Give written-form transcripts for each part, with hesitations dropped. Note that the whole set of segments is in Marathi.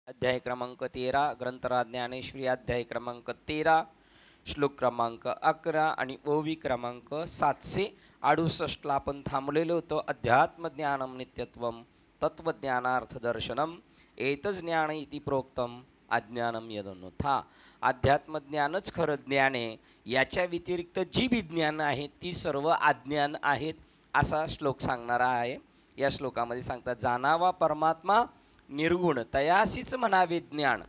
अध्याय क्रमांक 13 ग्रंथराज ज्ञानेश्वरी अध्याय क्रमांक 13 श्लोक क्रमांक 11 आणि ओवी क्रमांक 768 आपण थांबलेलो होतो. अध्यात्मज्ञानम नित्यत्वम तत्वज्ञानार्थदर्शनम एतच ज्ञान इति प्रोक्तम अज्ञानम यदन्यथा. अध्यात्मज्ञानच खरं ज्ञान आहे, याच्या व्यतिरिक्त जी विज्ञान आहेत ती सर्व अज्ञान आहेत असा श्लोक सांगणारा आहे. या श्लोकामध्ये सांगतात, जाणावा परमात्मा निर्गुण तयासीच म्हणावे ज्ञान,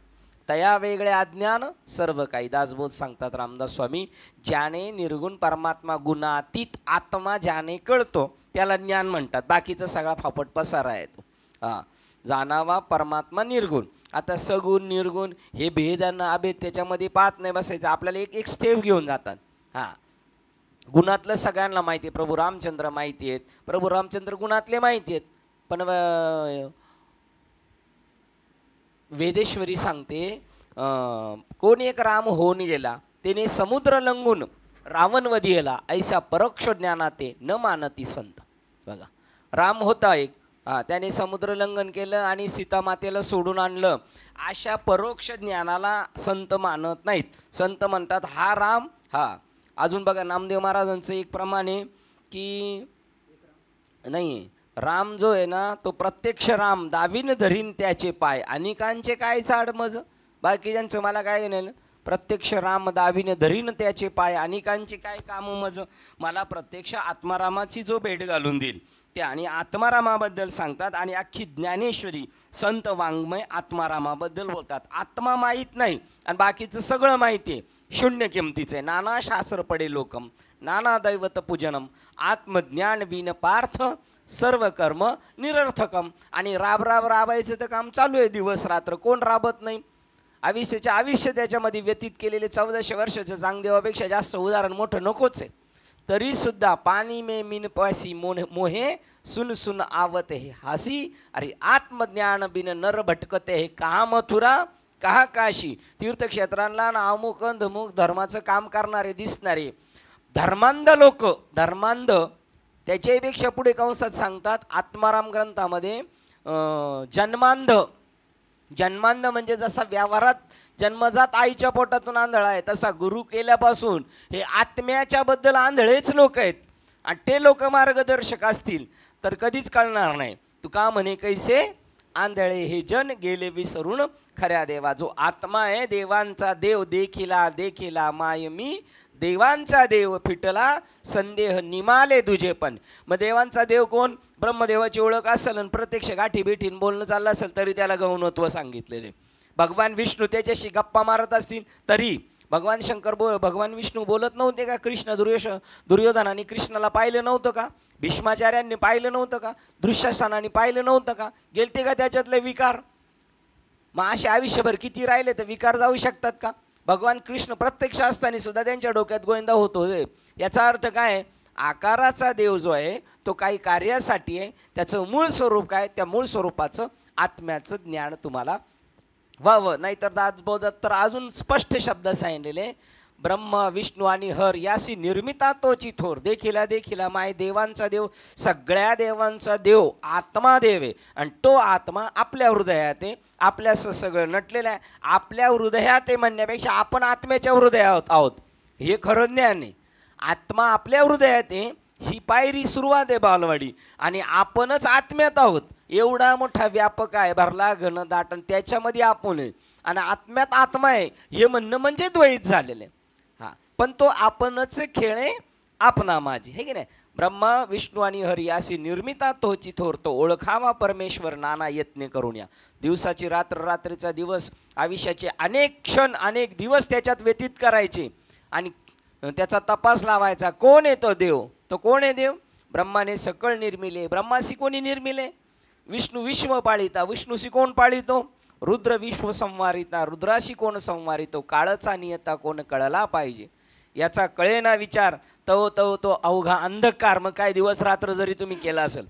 तया वेगळे अज्ञान सर्व काही. दासबोध सांगतात रामदास स्वामी, ज्याने निर्गुण परमात्मा गुणातीत आत्मा ज्याने कळतो त्याला ज्ञान म्हणतात. बाकीचा सगळा फापट पसारा आहे तो. जाणावा परमात्मा निर्गुण. आता सगुण निर्गुण हे भेद आणि अभेद त्याच्यामध्ये पाहत नाही बसायचं, आपल्याला एक एक स्टेप घेऊन जातात. गुणातलं सगळ्यांना माहिती आहे, प्रभू रामचंद्र माहिती आहेत, प्रभू रामचंद्र गुणातले माहिती आहेत. पण वेदेश्वरी सांगते, कोण एक राम होऊन गेला त्याने समुद्र लंघून रावणवधी गेला, ऐसा परोक्ष ज्ञानाते न मानती संत. बघा, राम होता एक, त्याने समुद्र लंघन केलं आणि सीतामातेला सोडून आणलं. अशा परोक्ष ज्ञानाला संत मानत नाहीत. संत म्हणतात हा राम. अजून बघा नामदेव महाराजांचं एक प्रमाण आहे की नाही, राम जो आहे ना तो प्रत्यक्ष राम दावीन धरीन त्याचे पाय, अनेकांचे काय चाड मज. बाकीच्यांचं मला काय नाही, प्रत्यक्ष राम दावीन धरीन त्याचे पाय, अनेकांचे काय काम मज. मला प्रत्यक्ष आत्मारामाची जो भेट घालून देईल त्या. आणि आत्मारामाबद्दल सांगतात आणि अख्खी ज्ञानेश्वरी संत वाङ्मय आत्मारामाबद्दल बोलतात. आत्मा माहीत नाही आणि बाकीचं सगळं माहिती आहे, शून्य किमतीचं आहे. नाना शास्त्र पडे लोकम नाना दैवत पूजनम आत्मज्ञान विन पार्थ सर्व कर्म निरर्थकम. आणि राबायचं तर काम चालू आहे दिवस रात्र, कोण राबत नाही. आयुष्य त्याच्यामध्ये व्यतीत केलेले 1400 वर्षाच्या चांगदेवापेक्षा जास्त उदाहरण मोठं नकोच आहे. तरीसुद्धा पाणी में मिन पासी मोहे सुन सुन आवत हे हासी, अरे आत्मज्ञान बिन नर भटकते हे कहा मथुरा कहा काशी. तीर्थक्षेत्रांना अमुक धमुक धर्माचं काम करणारे दिसणारे धर्मांध लोक, धर्मांध त्याच्यापेक्षा पुढे कंसात सांगतात आत्माराम ग्रंथामध्ये जन्मांध म्हणजे जसा व्यवहारात जन्मजात आईच्या पोटातून आंधळा आहे, तसा गुरु केल्यापासून हे आत्म्याच्या बद्दल आंधळेच लोक आहेत. आणि ते लोक मार्गदर्शक असतील तर कधीच कळणार नाही. तुका म्हणे कैसे आंधळे हे जन गेले विसरून खऱ्या देवा. जो आत्मा आहे देवांचा देव देखिला देखिला माय मी, देवांचा देव फिटला संदेह निमाले तुझे पण. मग देवांचा देव कोण? ब्रह्मदेवाची ओळख असेल आणि प्रत्यक्ष गाठी भेटीन बोलणं चाललं असेल तरी त्याला गौणत्व सांगितलेले. भगवान विष्णू त्याच्याशी गप्पा मारत असतील तरी भगवान शंकर भगवान विष्णू बोलत नव्हते का? कृष्ण दुर्योधनाने कृष्णाला पाहिलं नव्हतं का? भीष्माचार्यांनी पाहिलं नव्हतं का? दुःशासनाने पाहिलं नव्हतं का? गेलते का त्याच्यातले विकार? मग असे आयुष्यभर किती राहिले तर विकार जाऊ शकतात का? भगवान कृष्ण प्रत्यक्ष असताना सुद्धा त्यांच्या डोक्यात गोविंदा होतो. याचा अर्थ काय? आकाराचा देव जो आहे तो काही कार्यासाठी आहे. त्याचं मूळ स्वरूप काय? त्या मूळ स्वरूपाचं आत्म्याचं ज्ञान तुम्हाला व्हावं. नाहीतर दासबोधात तर अजून स्पष्ट शब्द सांगितलेले, ब्रह्म विष्णू आणि हर यासी निर्मिता तोची थोर, देखिला देखिला माय देवांचा देव, सगळ्या देवांचा देव आत्मा देव आहे. आणि तो आत्मा आपल्या हृदयात आहे, आपल्यास सगळं नटलेलं आहे. आपल्या हृदयात आहे म्हणण्यापेक्षा आपण आत्म्याच्या हृदयात आहोत हे खरं ज्ञान आहे. आत्मा आपल्या हृदयात आहे ही पायरी सुरुवात आहे बालवाडी, आणि आपणच आत्म्यात आहोत. एवढा मोठा व्यापक आहे, भरला घन दाटन, त्याच्यामध्ये आपण आहे आणि आत्म्यात आत्मा आहे हे म्हणणं म्हणजे द्वैत झालेलं आहे. पण तो आपणच खेळे आपणा माझी, हे की नाही? ब्रह्मा विष्णू आणि हरी अशी निर्मिता तोची थोर, तो ओळखावा परमेश्वर नाना यत्ने करून या. दिवसाची रात्र रात्रीचा दिवस, आयुष्याचे अनेक क्षण अनेक दिवस त्याच्यात व्यतीत करायचे आणि त्याचा तपास लावायचा. कोण आहे तो देव? तो कोण आहे देव? ब्रह्माने सकळ निर्मिले, ब्रह्माशी कोणी निर्मिले? विष्णू विश्व पाळिता, विष्णूशी कोण पाळितो? रुद्र विश्व संवारिता, रुद्राशी कोण संवारितो? काळचा नियता कोण कळला पाहिजे. याचा कळेना विचार तो अवघा अंधकार. मग काय दिवस रात्र जरी तुम्ही केला असेल,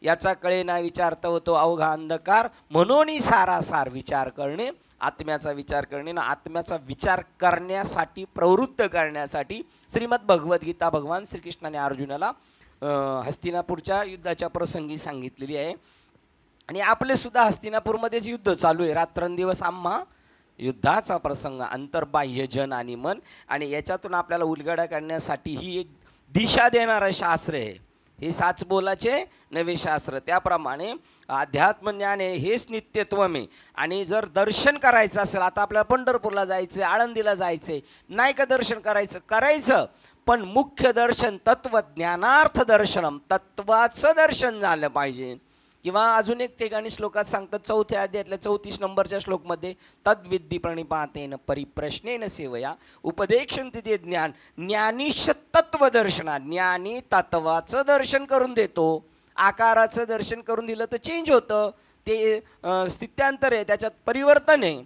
याचा कळेना विचार तो अवघा अंधकार. म्हणून सारासार विचार करणे, आत्म्याचा विचार करणे ना आत्म्याचा विचार करण्यासाठी प्रवृत्त करण्यासाठी श्रीमद भगवद्गीता भगवान श्रीकृष्णाने अर्जुनाला हस्तिनापूरच्या युद्धाच्या प्रसंगी सांगितलेली आहे. आणि आपले सुद्धा हस्तिनापूरमध्येच युद्ध चालू आहे, रात्रंदिवस आम्हा युद्धाचा प्रसंग, अंतर्बाह्य जन आणि मन. आणि याच्यातून आपल्याला उलगडा करण्यासाठी ही एक दिशा देणारं शास्त्र आहे, हे साच बोलाचे नवे शास्त्र. त्याप्रमाणे अध्यात्मज्ञान आहे, हेच नित्यत्वम आहे. आणि जर दर्शन करायचं असेल, आता आपल्याला पंढरपूरला जायचं, आळंदीला जायचं, नाही का दर्शन करायचं, पण मुख्य दर्शन तत्वज्ञानार्थ दर्शनम, तत्वाचं दर्शन झालं पाहिजे. किंवा अजून एक ठिकाणी श्लोकात सांगतात, 4थ्या अध्यायातल्या 34 नंबरच्या श्लोकमध्ये, तद्विद्धी प्रणिपातेन परिप्रश्नेन सेवया उपदेक्षन्ति ते ज्ञान ज्ञानीश तत्वदर्शना. ज्ञानी तत्वाचं दर्शन करून देतो, आकाराचं दर्शन करून दिलं तर चेंज होतं, ते स्थित्यांतर आहे, त्याच्यात परिवर्तन आहे.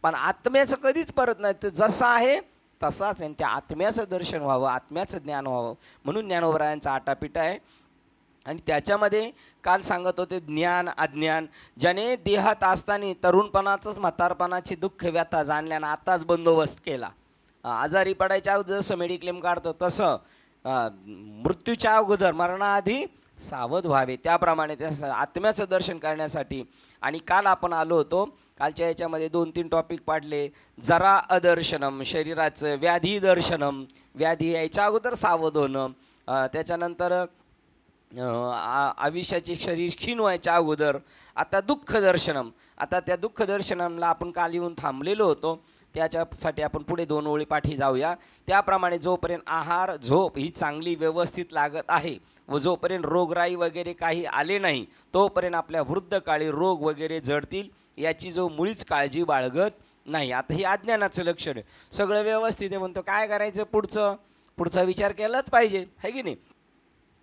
पण आत्म्याचं कधीच परत नाही, तर जसं आहे तसाच आहे. त्या आत्म्याचं दर्शन व्हावं, आत्म्याचं ज्ञान व्हावं, म्हणून ज्ञानोबरायांचा आटापिटा आहे. आणि त्याच्यामध्ये काल सांगत होते, ज्ञान अज्ञान. ज्याने देहात असताना तरुणपणाचंच म्हातारपणाची दुःख व्यथा जाणल्यानं आताच बंदोबस्त केला. आजारी पडायच्या अगोदर जसं मेडिक्लेम काढतो, तसं मृत्यूच्या अगोदर मरणाआधी सावध व्हावे. त्याप्रमाणे त्या आत्म्याचं दर्शन करण्यासाठी. आणि काल आपण आलो होतो, कालच्या याच्यामध्ये 2-3 टॉपिक पाडले. जरा अदर्शनम, शरीराचं व्याधी दर्शनम, व्याधी यायच्या अगोदर सावध होणं. त्याच्यानंतर आयुष्याचे शरीर क्षीण व्हायच्या अगोदर. आता दुःख दर्शनम. आता त्या दुःख दर्शनमला आपण काल येऊन थांबलेलो होतो, त्याच्यासाठी आपण पुढे 2 ओळी पाठी जाऊया. त्याप्रमाणे जोपर्यंत आहार झोप ही चांगली व्यवस्थित लागत आहे व जोपर्यंत रोगराई वगैरे काही आले नाही, तोपर्यंत आपल्या वृद्ध काळी रोग वगैरे जडतील याची जो मुळीच काळजी बाळगत नाही. आता हे अज्ञानाचं लक्षण आहे. सगळं व्यवस्थित आहे म्हणतो, काय करायचं पुढचा विचार केलाच पाहिजे, है की नाही.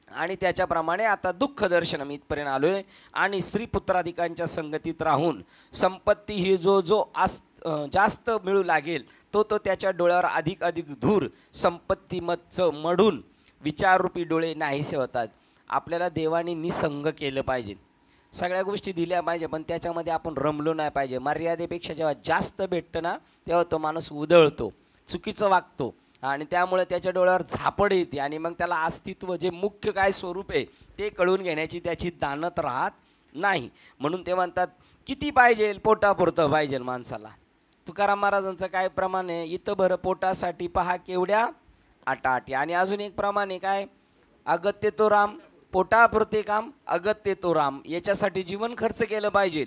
आणि त्याच्याप्रमाणे आता दुःख दर्शनम इथपर्यंत आलो आहे. आणि स्त्री पुत्राधिकांच्या संगतीत राहून संपत्ती ही जो जास्त मिळू लागेल, तो त्याच्या डोळ्यावर अधिक धूर संपत्तीमतचं मढून विचाररूपी डोळे नाहीसे होतात. आपल्याला देवाने निसंग केलं पाहिजे, सगळ्या गोष्टी दिल्या पाहिजे, पण त्याच्यामध्ये आपण रमलो नाही पाहिजे. मर्यादेपेक्षा जेव्हा जास्त भेटतं ना, तेव्हा तो माणूस उधळतो, चुकीचं वागतो, आणि त्यामुळे त्याच्या डोळ्यावर झापड येते. आणि मग त्याला अस्तित्व जे मुख्य काय स्वरूप आहे ते कळून घेण्याची त्याची दानत राहत नाही. म्हणून ते म्हणतात, किती पाहिजे, पोटापुरतं पाहिजे माणसाला. तुकाराम महाराजांचं काय प्रमाण आहे, इथं भरं पोटासाठी पहा केवढ्या आटाआटी. आणि अजून एक प्रमाण आहे काय, अगत्य तो राम, पोटापुरते काम अगत्य तो राम. याच्यासाठी जीवन खर्च केलं पाहिजे,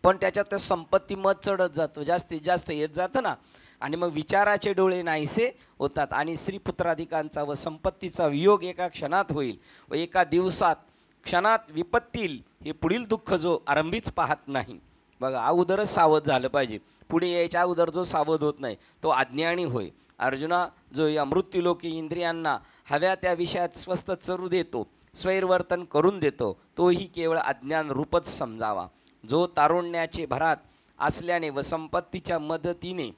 पण त्याच्यात संपत्ती मत चढत जातो, जास्तीत जास्त येत जातं ना. आणि मग विचाराचे डोळे नाहीसे होतात. आणि स्त्रीपुत्राधिकांचा व संपत्तीचा वियोग एका क्षणात होईल व एका दिवसात क्षणात विपत्तील. हे पुढील दुःख जो आरंभीच पाहत नाही. बघा, अगोदरच सावध झालं पाहिजे. पुढे यायच्या अगोदर जो सावध होत नाही तो अज्ञानी होय. अर्जुना, जो या मृत्यूलोकी इंद्रियांना हव्या त्या विषयात स्वस्त चरू देतो, स्वैरवर्तन करून देतो, तोही केवळ अज्ञान रूपच समजावा. जो तारुण्याचे भरात असल्याने व संपत्तीच्या मदतीने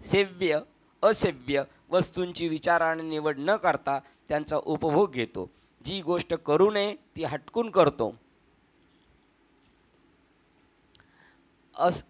सेव्य असेव्य वस्तूंची विचाराने निवड न करता त्यांचा उपभोग घेतो, जी गोष्ट करू नये ती हटकून करतो,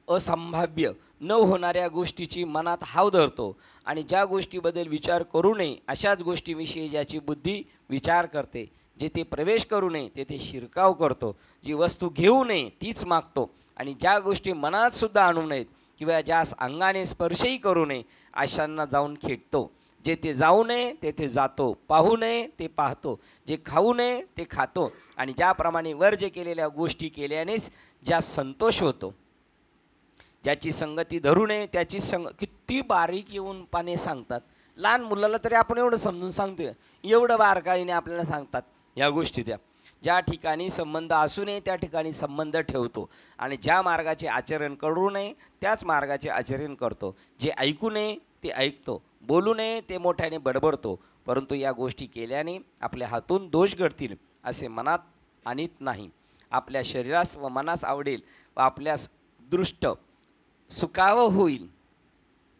असंभाव्य न होणाऱ्या गोष्टीची मनात हाव धरतो, आणि ज्या गोष्टीबद्दल विचार करू नये अशाच गोष्टीविषयी ज्याची बुद्धी विचार करते, जेथे प्रवेश करू नये तेथे शिरकाव करतो, जी वस्तू घेऊ नये तीच मागतो, आणि ज्या गोष्टी मनात सुद्धा आणू नयेत किंवा ज्यास अंगाने स्पर्शही करू नये अशांना जाऊन खेटतो, जेथे जाऊ नये तेथे जातो, पाहू नये ते पाहतो, जे खाऊ नये ते खातो, आणि ज्याप्रमाणे वर्ज्य केलेल्या गोष्टी केल्यानेच ज्यास संतोष होतो, ज्याची संगती धरू नये त्याची किती बारीक येऊन पाने सांगतात. लहान मुलाला तरी आपण एवढं समजून सांगतोय, एवढं बारकाईने आपल्याला सांगतात या गोष्टी. ज्या ठिकाणी संबंध असू नये त्या ठिकाणी संबंध ठेवतो, आणि ज्या मार्गाचे आचरण करू नये त्याच मार्गाचे आचरण करतो, जे ऐकू नये ते ऐकतो, बोलू नये ते मोठ्याने बडबडतो, परंतु या गोष्टी केल्याने आपल्या हातून दोष घडतील असे मनात आणत नाही. आपल्या शरीरास व मनास आवडेल व आपल्यास दृष्ट सुखावं होईल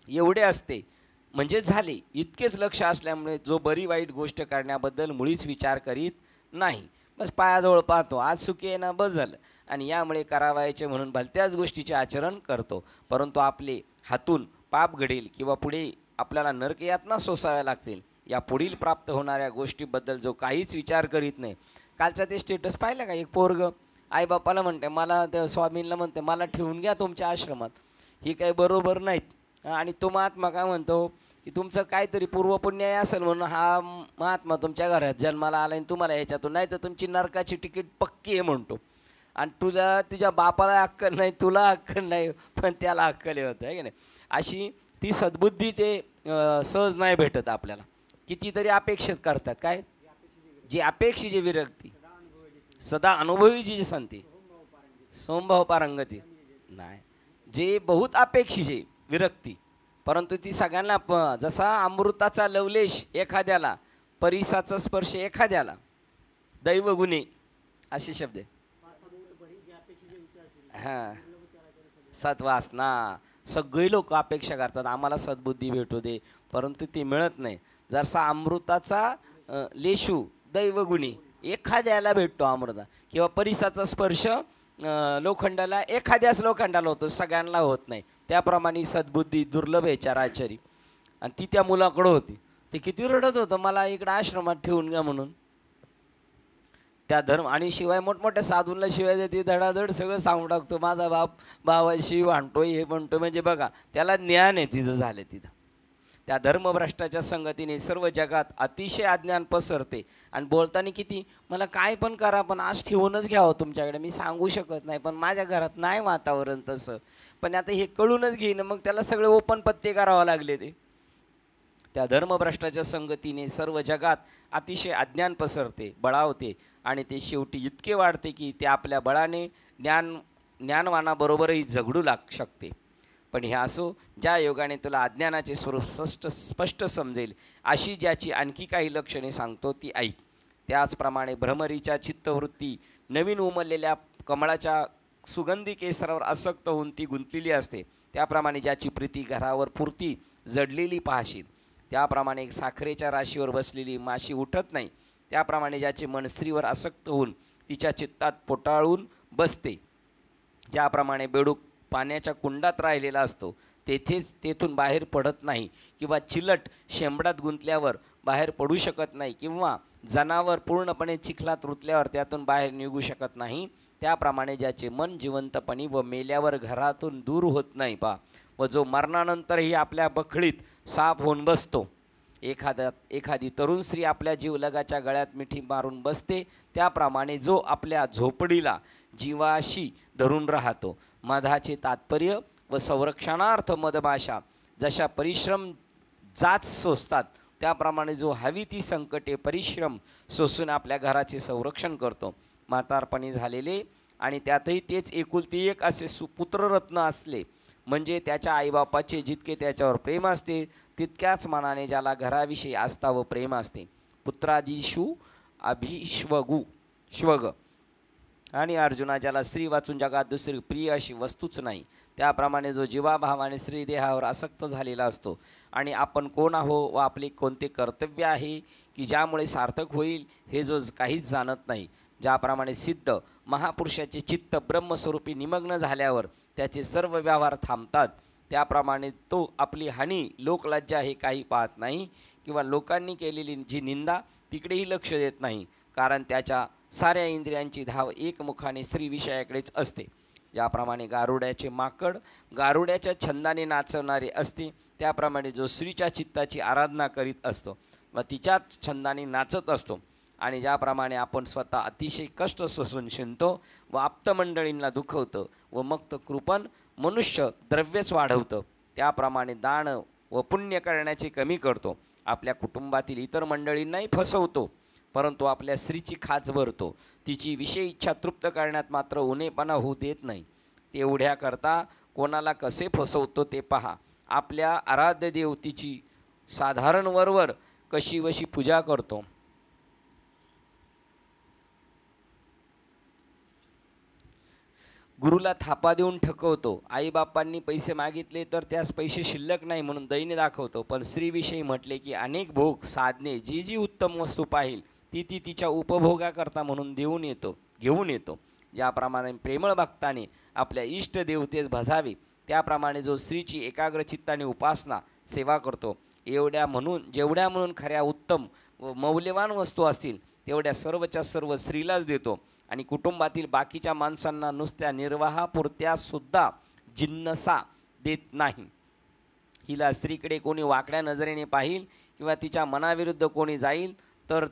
एवढे असते म्हणजे झाले. इतकेच लक्ष असल्यामुळे जो बरी वाईट गोष्ट करण्याबद्दल मुळीच विचार करीत नाही, बस पायाजवळ पाहतो, आज सुखी आहे ना बस झालं, आणि यामुळे करावायचे म्हणून भलत्याच गोष्टीचे आचरण करतो, परंतु आपले हातून पाप घडेल किंवा पुढे आपल्याला नरकयातना सोसाव्या लागतील. या पुढील प्राप्त होणाऱ्या गोष्टीबद्दल जो काहीच विचार करीत नाही. कालचा ते स्टेटस पाहिलं का, एक पोरग आईबापाला म्हणते, मला त्या स्वामींना म्हणते मला ठेवून घ्या तुमच्या आश्रमात. ही काही बरोबर नाहीत. आणि तो महात्मा काय म्हणतो की तुमचं काहीतरी पूर्वपुण्य असेल म्हणून हा महात्मा तुमच्या घरात जन्माला आला आणि तुम्हाला याच्यातून, नाही तर तुमची नरकाची तिकीट पक्की आहे म्हणतो. आणि तुझ्या बापाला अक्कल नाही, तुला अक्कल नाही, पण त्याला अक्कल होतं आहे की नाही. अशी ती सद्बुद्धी ते सहज नाही भेटत आपल्याला. कितीतरी अपेक्षित करतात काय, जी अपेक्षेची विरक्ती, सदा अनुभवीची जी संती, सोमभाव पारंगती नाही, जे बहुत अपेक्षेची विरक्ती, परंतु ती सगळ्यांना जसा अमृताचा लवलेश एखाद्याला, परिसाचा स्पर्श एखाद्याला, दैवगुणी असे शब्द आहे. हां, सद्वासना. सगळे लोक अपेक्षा करतात आम्हाला सद्बुद्धी भेटू दे, परंतु ती मिळत नाही. जसा अमृताचा लेशू दैवगुणी एखाद्याला भेटतो अमृता, किंवा परिसाचा स्पर्श लोखंडाला एखाद्याच लोखंडाला होतो, सगळ्यांना होत नाही. त्याप्रमाणे सद्बुद्धी दुर्लभ आहे चराचरी. आणि ती त्या मुलाकडं होती. ते किती रडत होतं, मला इकडं आश्रमात ठेवून घ्या म्हणून. त्या धर्म आणि शिवाय मोठमोठ्या साधूंना शिवाय देते, धडाधड सगळं सांगून टाकतो, माझा बाप भावाशी भांडतोय, हे म्हणतोय. म्हणजे बघा, त्याला ज्ञान आहे तिचं झालं तिथं. त्या धर्मभ्रष्टाच्या संगतीने सर्व जगात अतिशय अज्ञान पसरते. आणि बोलताना किती, मला काय पण करा पण आज ठेवूनच घ्यावं तुमच्याकडे, मी सांगू शकत नाही, पण माझ्या घरात नाही वातावरण तसं. पण आता हे कळूनच घेईन, मग त्याला सगळे ओपन पत्ते करावं लागले. ते त्या धर्मभ्रष्टाच्या संगतीने सर्व जगात अतिशय अज्ञान पसरते, बळावते, आणि ते शेवटी इतके वाढते की ते आपल्या बळाने ज्ञानवानाबरोबरही झगडू शकते. पण हे असो, ज्या योगाने तुला अज्ञानाचे स्वरूप स्पष्ट समजेल अशी ज्याची आणखी काही लक्षणे सांगतो ती ऐक. त्याचप्रमाणे भ्रमरीच्या चित्तवृत्ती नवीन उमललेल्या कमळाच्या सुगंधी केसरावर आसक्त होऊन ती गुंतलेली असते. त्याप्रमाणे ज्याची प्रीती घरावर पुरती जडलेली पाहशील, त्याप्रमाणे एक साखरेच्या राशीवर बसलेली माशी उठत नाही. त्याप्रमाणे ज्याचे मन स्त्रीवर आसक्त होऊन तिच्या चित्तात पोटाळून बसते, ज्याप्रमाणे बेडूक पाण्याच्या कुंडात राहिलेला असतो, तेथून बाहेर पडत नाही, किंवा चिलट शेंबडात गुंतल्यावर बाहेर पडू शकत नाही, किंवा जनावर पूर्णपणे चिखलात रुतल्यावर त्यातून बाहेर निघू शकत नाही, त्याप्रमाणे ज्याचे मन जिवंतपणी व मेल्यावर घरातून दूर होत नाही पा, व जो मरणानंतरही आपल्या बखळीत साप होऊन बसतो. एखादी तरुण स्त्री आपल्या जीवलगाच्या गळ्यात मिठी मारून बसते, त्याप्रमाणे जो आपल्या झोपडीला जीवाशी धरून राहतो. मधाचे तात्पर्य व संरक्षणार्थ मधमाशा जशा परिश्रम जाच सोसतात, त्याप्रमाणे जो हवी ती संकटे परिश्रम सोसून आपल्या घराचे संरक्षण करतो. म्हातारपणी झालेले आणि त्यातही तेच एकुलती एक असे सुपुत्ररत्न असले म्हणजे त्याच्या आईबापाचे जितके त्याच्यावर प्रेम असते, तितक्याच मनाने ज्याला घराविषयी आस्था व प्रेम असते. पुत्रादिषु श्वग. आणि अर्जुना, ज्याला स्त्री वाचून जगात दुसरी प्रिय अशी वस्तूच नाही, त्याप्रमाणे जो जीवाभावाने स्त्रीदेहावर आसक्त झालेला असतो आणि आपण कोण आहो व आपले कोणते कर्तव्य आहे की ज्यामुळे सार्थक होईल हे जो काहीच जाणत नाही, ज्याप्रमाणे सिद्ध महापुरुषाचे चित्त ब्रह्मस्वरूपी निमग्न झाल्यावर त्याचे सर्व व्यवहार थांबतात, त्याप्रमाणे तो आपली हानी लोकलज्जा हे काही पाहत नाही, किंवा लोकांनी केलेली जी निंदा तिकडेही लक्ष देत नाही, कारण त्याच्या साऱ्या इंद्रियांची धाव एकमुखाने स्त्रीविषयाकडेच असते. ज्याप्रमाणे गारुड्याचे माकड गारुड्याच्या छंदाने नाचवणारे असते, त्याप्रमाणे जो स्त्रीच्या चित्ताची आराधना करीत असतो व तिच्याच छंदाने नाचत असतो, आणि ज्याप्रमाणे आपण स्वतः अतिशय कष्ट सोसून शिंतो व आप्तमंडळींना दुखवतं व मग तो कृपण मनुष्य द्रव्यच वाढवतं, त्याप्रमाणे दान व पुण्य करण्याचे कमी करतो. आपल्या कुटुंबातील इतर मंडळींनाही फसवतो, परंतु आपल्या स्त्रीची खाच भरतो. तिची विषय इच्छा तृप्त करण्यात मात्र उणेपणा होऊ देत नाही. तेवढ्याकरता कोणाला कसे फसवतो ते पहा. आपल्या आराध्य देव तिची साधारण वरवर कशी वशी पूजा करतो. गुरुला थापा देऊन ठकवतो. आईबापांनी पैसे मागितले तर त्यास पैसे शिल्लक नाही म्हणून दैन्य दाखवतो. पण स्त्रीविषयी म्हटले की अनेक भोग साधने जी जी उत्तम वस्तू पाहिल ती तिच्या उपभोगाकरता म्हणून घेऊन येतो. ज्याप्रमाणे प्रेमळ भक्ताने आपल्या इष्ट देवतेस भजावे, त्याप्रमाणे जो स्त्रीची एकाग्र चित्ताने उपासना सेवा करतो, जेवढ्या म्हणून खऱ्या उत्तम व मौल्यवान वस्तू असतील तेवढ्या सर्वच्या सर्व स्त्रीलाच देतो. आणि कुटुंबातील बाकीच्या माणसांना नुसत्या निर्वाहापुरत्या सुद्धा जिन्नसा देत नाही. हिला स्त्रीकडे कोणी वाकड्या नजरेने पाहिल किंवा तिच्या मनाविरुद्ध कोणी जाईल तर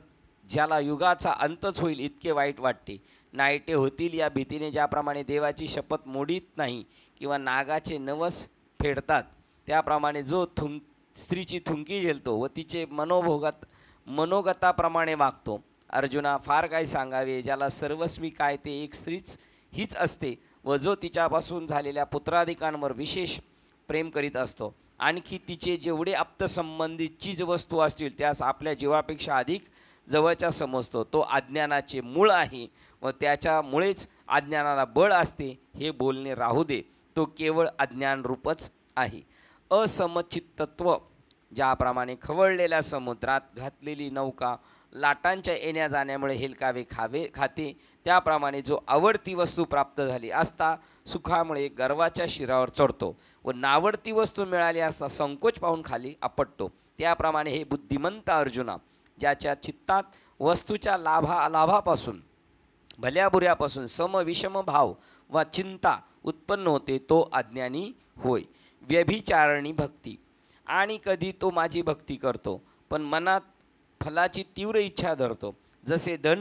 ज्याला युगाचा अंतच होईल इतके वाईट वाटते. नाईटे होतील या भीतीने ज्याप्रमाणे देवाची शपथ मोडीत नाही किंवा नागाचे नवस फेडतात त्याप्रमाणे जो स्त्रीची थुंकी झेलतो व तिचे मनोगताप्रमाणे वागतो. अर्जुना, फार काय सांगावे, ज्याला सर्वस्वी काय ते एक स्त्रीच हीच असते व जो तिच्यापासून झालेल्या पुत्राधिकांवर विशेष प्रेम करीत असतो. आणखी तिचे जेवढे आप्तसंबंधित चीजवस्तू असतील त्यास आपल्या जीवापेक्षा अधिक जवळच्या समजतो. तो अज्ञानाचे मूळ आहे व त्याच्यामुळेच अज्ञानाला बळ असते हे बोलणे राहू दे. तो केवळ अज्ञानरूपच आहे. असमचित्तत्व, ज्याप्रमाणे खवळलेल्या समुद्रात घातलेली नौका लाटांच्या येण्या जाण्यामुळे हेलकावे खाते त्याप्रमाणे जो आवडती वस्तू प्राप्त झाली असता सुखामुळे गर्वाच्या शिरावर चढतो व नावडती वस्तू मिळाली असता संकोच पाहून खाली आपटतो. त्याप्रमाणे हे बुद्धिमंत अर्जुना, ज्याच्या चित्तात वस्तूच्या लाभापासून भल्याबुऱ्यापासून समविषम भाव व चिंता उत्पन्न होते तो अज्ञानी होय. व्यभिचारणी भक्ती, आणि कधी तो माझी भक्ती करतो पण मनात फलाची तीव्र इच्छा धरतो. जसे धन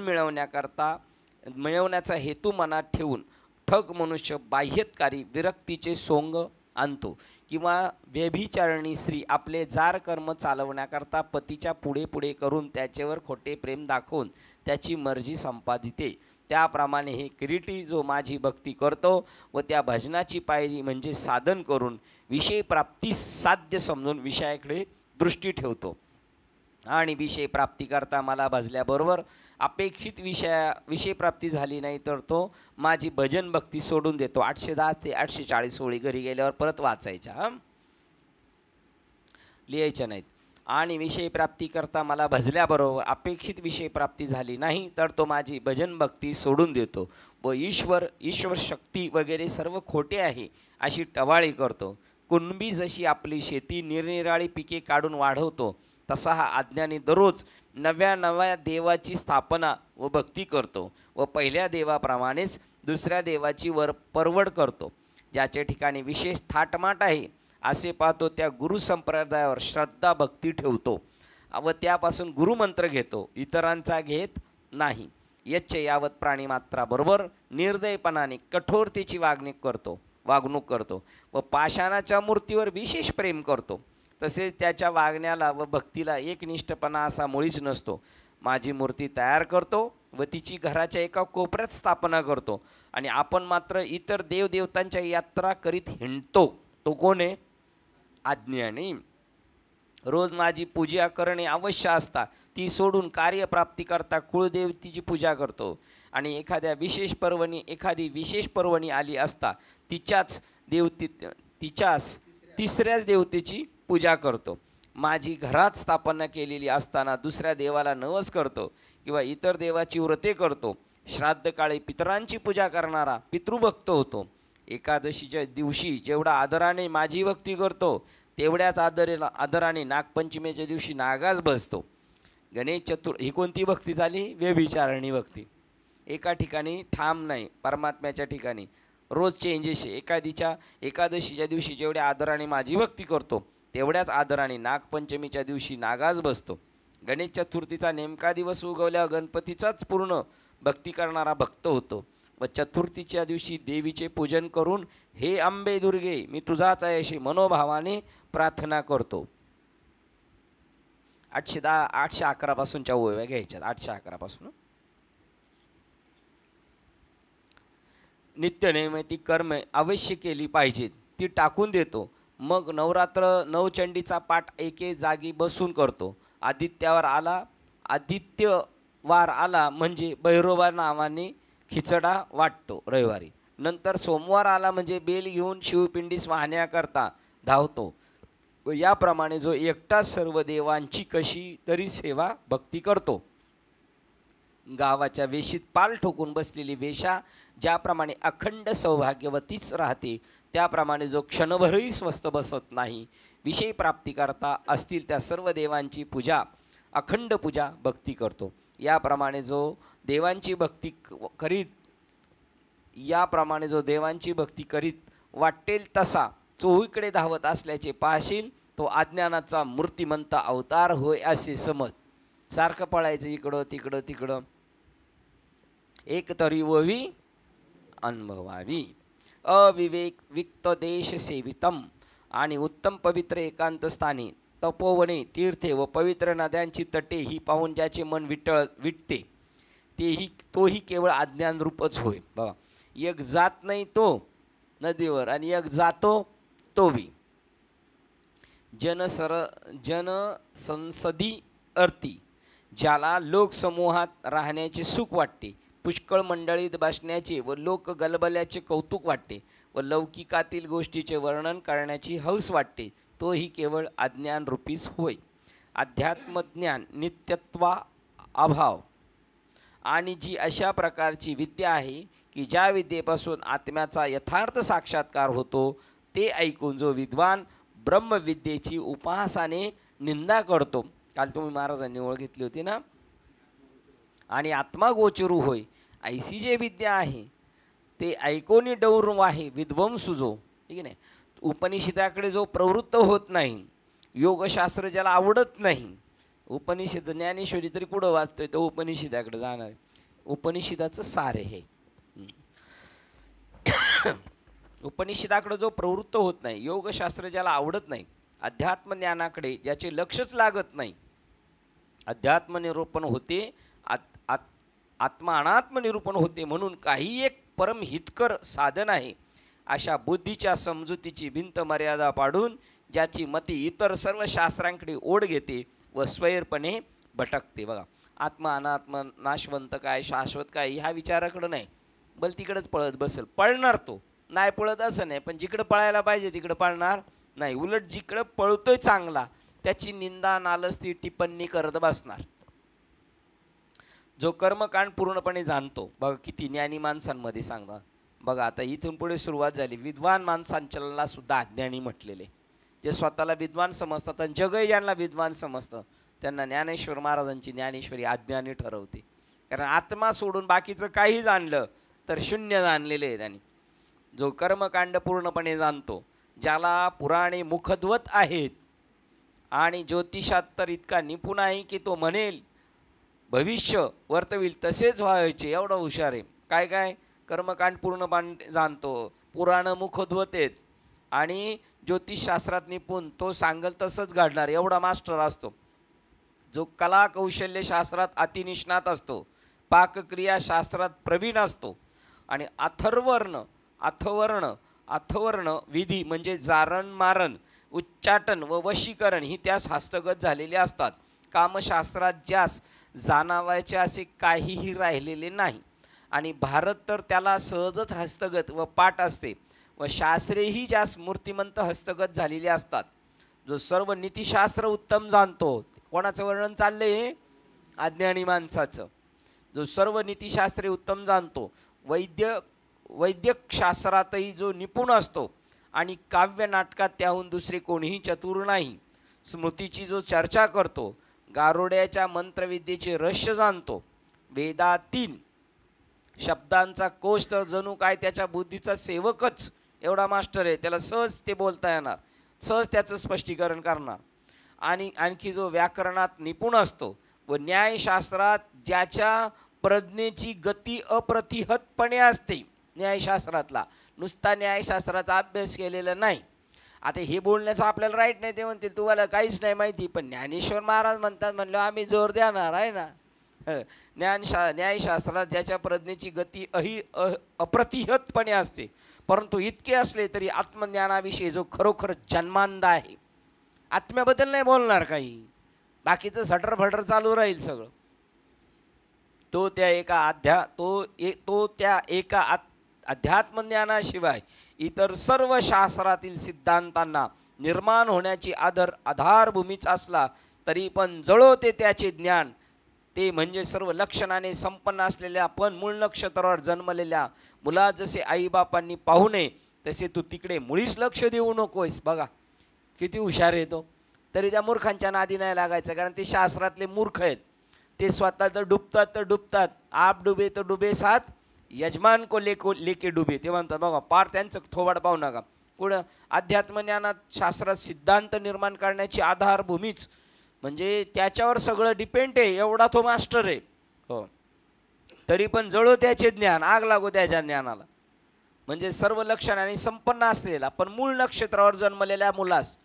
मिळवण्याचा हेतू मनात ठेवून ठग मनुष्य बाह्यतकारी विरक्तीचे सोंग आणतो किंवा व्यभिचारणी स्त्री आपले जार कर्म चालवण्याकरता पतीच्या पुढे पुढे करून त्याच्यावर खोटे प्रेम दाखवून त्याची मर्जी संपादिते. त्याप्रमाणे हे किरीटी जो माझी भक्ती करतो व त्या भजनाची पायरी म्हणजे साधन करून विषयप्राप्तीस साध्य समजून विषयाकडे दृष्टी ठेवतो आणि विषयप्राप्ती करता मला भजल्याबरोबर अपेक्षित विषयप्राप्ती झाली नाही तर तो माझी भजन भक्ती सोडून देतो. 810 ते 840 ओळी घरी गेल्यावर परत वाचायच्या, लिहायच्या नाहीत. आणि विषयप्राप्ती करता मला भजल्याबरोबर अपेक्षित विषयप्राप्ती झाली नाही तर तो माझी भजन भक्ती सोडून देतो व ईश्वर शक्ती वगैरे सर्व खोटे आहे अशी टवाळी करतो. कुणबी जशी आपली शेती निरनिराळी पिके काढून वाढवतो तसा हा अज्ञानी दररोज नव्या देवाची स्थापना व भक्ती करतो व पहिल्या देवाप्रमाणेच दुसऱ्या देवाची परवड करतो. ज्याच्या ठिकाणी विशेष थाटमाट आहे असे पाहतो त्या गुरुसंप्रदायावर श्रद्धा भक्ती ठेवतो व त्यापासून गुरुमंत्र घेतो, इतरांचा घेत नाही. यच्च यावत प्राणीमात्राबरोबर निर्दयपणाने कठोरतेची वागणूक करतो व पाषाणाच्या मूर्तीवर विशेष प्रेम करतो. तसेच त्याच्या वागण्याला व भक्तीला एकनिष्ठपणा असा मुळीच नसतो. माझी मूर्ती तयार करतो व तिची घराच्या एका कोपऱ्यात स्थापना करतो आणि आपण मात्र इतर देवदेवतांच्या यात्रा करीत हिंडतो. तो कोण आहे? अज्ञानी. रोज माझी पूजा करणे अवश्य असता ती सोडून कार्यप्राप्ती करता कुळदेवतेची पूजा करतो आणि एखादी विशेष पर्वणी आली असता तिच्याच तिसऱ्याच देवतेची पूजा करतो. माझी घरात स्थापना केलेली असताना दुसऱ्या देवाला नवस करतो किंवा इतर देवाची व्रते करतो. श्राद्धकाळी पितरांची पूजा करणारा पितृभक्त होतो. एकादशीच्या दिवशी जेवढा आदराने माझी भक्ती करतो तेवढ्याच आदराने नागपंचमीच्या दिवशी नागास बसतो. गणेश ही कोणती भक्ती झाली? व्यभिचारणी भक्ती. एका ठिकाणी ठाम नाही, परमात्म्याच्या ठिकाणी रोज चेंजेस. एकादशीच्या दिवशी जेवढ्या आदराने माझी भक्ती करतो तेवढ्याच आदराने नागपंचमीच्या दिवशी नागास बसतो. गणेश चतुर्थीचा नेमका दिवस उगवल्यावर गणपतीचाच पूर्ण भक्ती करणारा भक्त होतो व चतुर्थीच्या दिवशी देवीचे पूजन करून हे अंबे दुर्गे मी तुझाच आहे अशी मनोभावाने प्रार्थना करतो. 811 पासूनच्या ओव्या घ्यायच्यात. 811 नित्यनेमिती कर्मे अवश्य केली पाहिजेत ती टाकून देतो. मग नवचंडीचा पाठ एके जागी बसून करतो. आदित्यवार आला म्हणजे भैरोबा नावाने खिचडा वाटतो रविवारी. नंतर सोमवार आला म्हणजे बेल घेऊन शिवपिंडीस वाहण्याकरता धावतो. व याप्रमाणे जो एकटा सर्व देवांची कशी तरी सेवा भक्ती करतो. गावाच्या वेशीत पाल ठोकून बसलेली वेशा ज्याप्रमाणे अखंड सौभाग्यवतीच राहते त्याप्रमाणे जो क्षणभरही स्वस्थ बसत नाही विषय प्राप्ती करता असतील त्या सर्व देवांची अखंड पूजा भक्ती करतो. याप्रमाणे जो देवांची भक्ती करीत, याप्रमाणे जो देवांची भक्ती करीत वाटेल तसा चोहीकडे धावत असल्याचे पाहशील, तो अज्ञानाचा मूर्तिमंत अवतार होय असे समज. सारखं पळायचं इकडं तिकडं तिकडं, एक तरी ववी अनुभवावी. अविवेक विक्त देश सेवितम, आणि उत्तम पवित्र एकांत स्थानी तपोवने तीर्थे व पवित्र नद्यांची तटे ही पाहून ज्याचे मन विटते तोही केवळ अज्ञान रूपच होय. बघा, एक जात नाही तो नदीवर आणि एक जातो तो बी. जन संसदी अर्ती, ज्याला लोकसमूहात राहण्याचे सुख वाटते, पुष्कळ मंडळीत बसण्याचे व लोक गलबल्याचे कौतुक वाटते व लौकिकातील गोष्टीचे वर्णन करण्याची हौस वाटते, तोही केवळ अज्ञान रूपीच होय. अध्यात्मज्ञान नित्यत्वा अभाव, आणि जी अशा प्रकारची विद्या आहे की ज्या विद्येपासून आत्म्याचा यथार्थ साक्षात्कार होतो, ते ऐकून जो विद्वान ब्रह्मविद्येची उपासाने निंदा करतो. काल तुम्ही महाराजांनी ओळ घेतली होती ना, आणि आत्मा गोचरू होय, ऐसी जे विद्या आहे ते ऐकोनी डौर आहे विद्वंसू जो, ठीक आहे नाही. उपनिषदाकडे जो प्रवृत्त होत नाही, योगशास्त्र ज्याला आवडत नाही, उपनिषद ज्ञानेश्वरी तरी पुढं वाचतोय तो उपनिषदाकडे जाणार, उपनिषदाचं सार हे. उपनिषदाकडे जो प्रवृत्त होत नाही, योगशास्त्र ज्याला आवडत नाही, अध्यात्मज्ञानाकडे ज्याचे लक्षच लागत नाही, अध्यात्मनिरूपण होते, आत्मा अनात्मनिरूपण होते म्हणून काही एक परम हितकर साधन आहे, अशा बुद्धीच्या समजुतीची भिंत मर्यादा पाडून ज्याची मती इतर सर्व शास्त्रांकडे ओढ घेते व स्वैरपणे भटकते. बघा, आत्मा अनात्मा, नाशवंत काय, शाश्वत काय, ह्या विचाराकडं नाही, बल तिकडंच पळत बसेल. पळणार तो नाही, पळत असं नाही, पण जिकडं पळायला पाहिजे तिकडं पळणार नाही. उलट जिकडं पळतोय चांगला त्याची निंदा नालस्ती टिप्पणी करत बसणार. जो कर्मकांड पूर्णपणे जाणतो, बघा किती ज्ञानी माणसांमध्ये सांगतात. बघा आता इथून पुढे सुरुवात झाली, विद्वान माणसांच्याला सुद्धा अज्ञानी म्हटलेले. जे स्वतःला विद्वान समजतात आणि जगही ज्यांना विद्वान समजतं त्यांना ज्ञानेश्वर महाराजांची ज्ञानेश्वरी अज्ञानी ठरवते. कारण आत्मा सोडून बाकीचं काही जाणलं तर शून्य जाणलेले आहे त्यांनी. जो कर्मकांड पूर्णपणे जाणतो, ज्याला पुराणे मुखद्वत आहेत आणि ज्योतिषात तर इतका निपुण आहे की तो म्हणेल भविष्य वर्तविल तसेच व्हायचे, एवढा हुशार आहे. काय काय कर्मकांड पूर्णपणे जाणतो, पुराण मुखद्वत आहेत आणि ज्योतिषशास्त्रात निपुण, तो सांगल तसंच घडणार, एवढा मास्टर असतो. जो कला कौशल्य शास्त्रात अतिनिष्णात असतो, पाकक्रिया शास्त्रात प्रवीण असतो आणि अथवर्ण विधी म्हणजे जारण मारण, उच्चाटन व वशीकरण ही त्यास हस्तगत झालेले असतात. कामशास्त्रात ज्यास जाणावायचे असे काहीही राहिलेले नाही आणि भारत तर त्याला सहजच हस्तगत व पाठ असते व शास्त्रेही ज्यास मूर्तिमंत हस्तगत झालेली असतात. जो सर्व नीतिशास्त्र उत्तम जाणतो, कोणाचं वर्णन चाललंय? अज्ञानी माणसाचं. जो सर्व नीतिशास्त्रे उत्तम जाणतो, वैद्यकशास्त्रातही जो निपुण असतो आणि काव्य नाटकात त्याहून दुसरे कोणीही चतुर नाही, स्मृतीची जो चर्चा करतो, गारोड्याच्या मंत्रविद्येचे रहस्य जाणतो, वेदातील शब्दांचा कोश तर जणू काय त्याच्या बुद्धीचा सेवकच एवढा मास्टर आहे, त्याला सहज ते बोलता येणार, सहज त्याचं स्पष्टीकरण करणार. आणि आणखी जो व्याकरणात निपुण असतो व न्यायशास्त्रात ज्याच्या प्रज्ञेची गती अप्रतिहतपणे असते, न्यायशास्त्रातला नुसता न्यायशास्त्राचा अभ्यास केलेला नाही. आता हे बोलण्याचं आपल्याला राईट नाही, ते म्हणतील तुम्हाला काहीच नाही माहिती, पण ज्ञानेश्वर महाराज म्हणतात म्हणलं आम्ही जोर देणार आहे ना. न्यायशास्त्रात ज्याच्या प्रज्ञेची गती अप्रतिहतपणे असते, परंतु इतके असले तरी आत्मज्ञानाविषयी जो खरोखर जन्मांध आहे, आत्म्याबद्दल नाही बोलणार काही, बाकीचं सटर चालू राहील सगळं, तो त्या एका अध्यात्मज्ञानाशिवाय इतर सर्व शास्त्रातील सिद्धांतांना निर्माण होण्याची आधारभूमीच असला तरी पण जळवते त्याचे ज्ञान. ते म्हणजे सर्व लक्षणाने संपन्न असलेल्या पण मूळ नक्षत्रावर जन्मलेल्या मुला जसे आईबापांनी पाहू नये तसे तू तिकडे मुळीच लक्ष देऊ नकोस. बघा किती हुशार येतो, तरी त्या मूर्खांच्या नादी नाही लागायचं, कारण ते शास्त्रातले मूर्ख आहेत. ते स्वतः तर डुबतात, आप डुबे तो डुबे साथ, यजमान को लेके डुबे. ते म्हणतात बघा, पार त्यांचं थोबाड पाहू नका. पुढं अध्यात्म ज्ञानात शास्त्रात सिद्धांत निर्माण करण्याची आधारभूमीच म्हणजे त्याच्यावर सगळं डिपेंड आहे, एवढा तो मास्टर आहे. हो, तरी पण जळो त्याचे ज्ञान, आग लागो त्याच्या ज्ञानाला. म्हणजे सर्व लक्षणांनी संपन्न असलेला पण मूळ नक्षत्रावर जन्मलेल्या मुलास,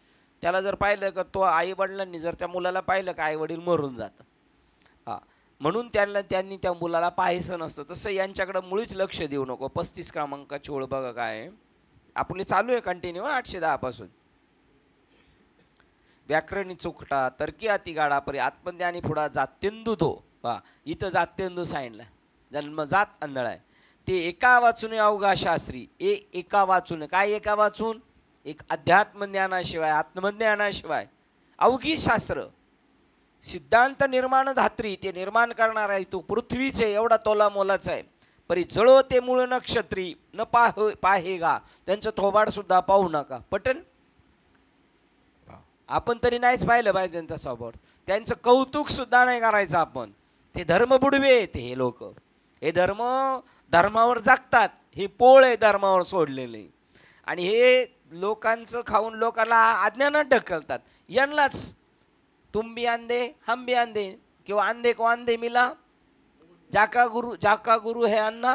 त्याला जर पाहिलं का तो आई वडिलांनी जर त्या मुलाला पाहिलं का आई वडील मरून जातं. हां, म्हणून त्यांनी त्या मुलाला पाहायचं नसतं. तसं यांच्याकडं मुळीच लक्ष देऊ नको. 35 क्रमांकाची ओळ बघा काय आपली चालू आहे कंटिन्यू 810 पासून. व्याकरणी चोखटा तर्की अतिगाडा परी आत्मज्ञानी पुढा जात्यंदू तो. वा, इथं जात्यंदू सांगितलं, जन्मजात आंधळा आहे. ते एका वाचून अवघा शास्त्री. एका वाचून काय, एका वाचून एक अध्यात्म ज्ञानाशिवाय आत्मज्ञानाशिवाय अवघी शास्त्र सिद्धांत निर्माण धात्री, ते निर्माण करणार आहे तो पृथ्वीचे एवढा तोला मोलाचा आहे. परी जळो ते मूळ नक्षत्री न पाहेगा, त्यांचं थोबाड सुद्धा पाहू नका. पटन आपण तरी नाहीच पाहिलं पाहिजे त्यांचा स्वभाव, त्यांचं कौतुक सुद्धा नाही करायचं आपण. ते धर्म बुडवे आहेत हे लोक. हे धर्मावर जागतात, हे पोळ आहे धर्मावर सोडलेले. आणि हे लोकांचं खाऊन लोकांना अज्ञानात ढकलतात. यांनाच तुम भी अंधे हम भी अंधे, किंवा अंधे को अंधे मिला, जाका गुरु है अन्ना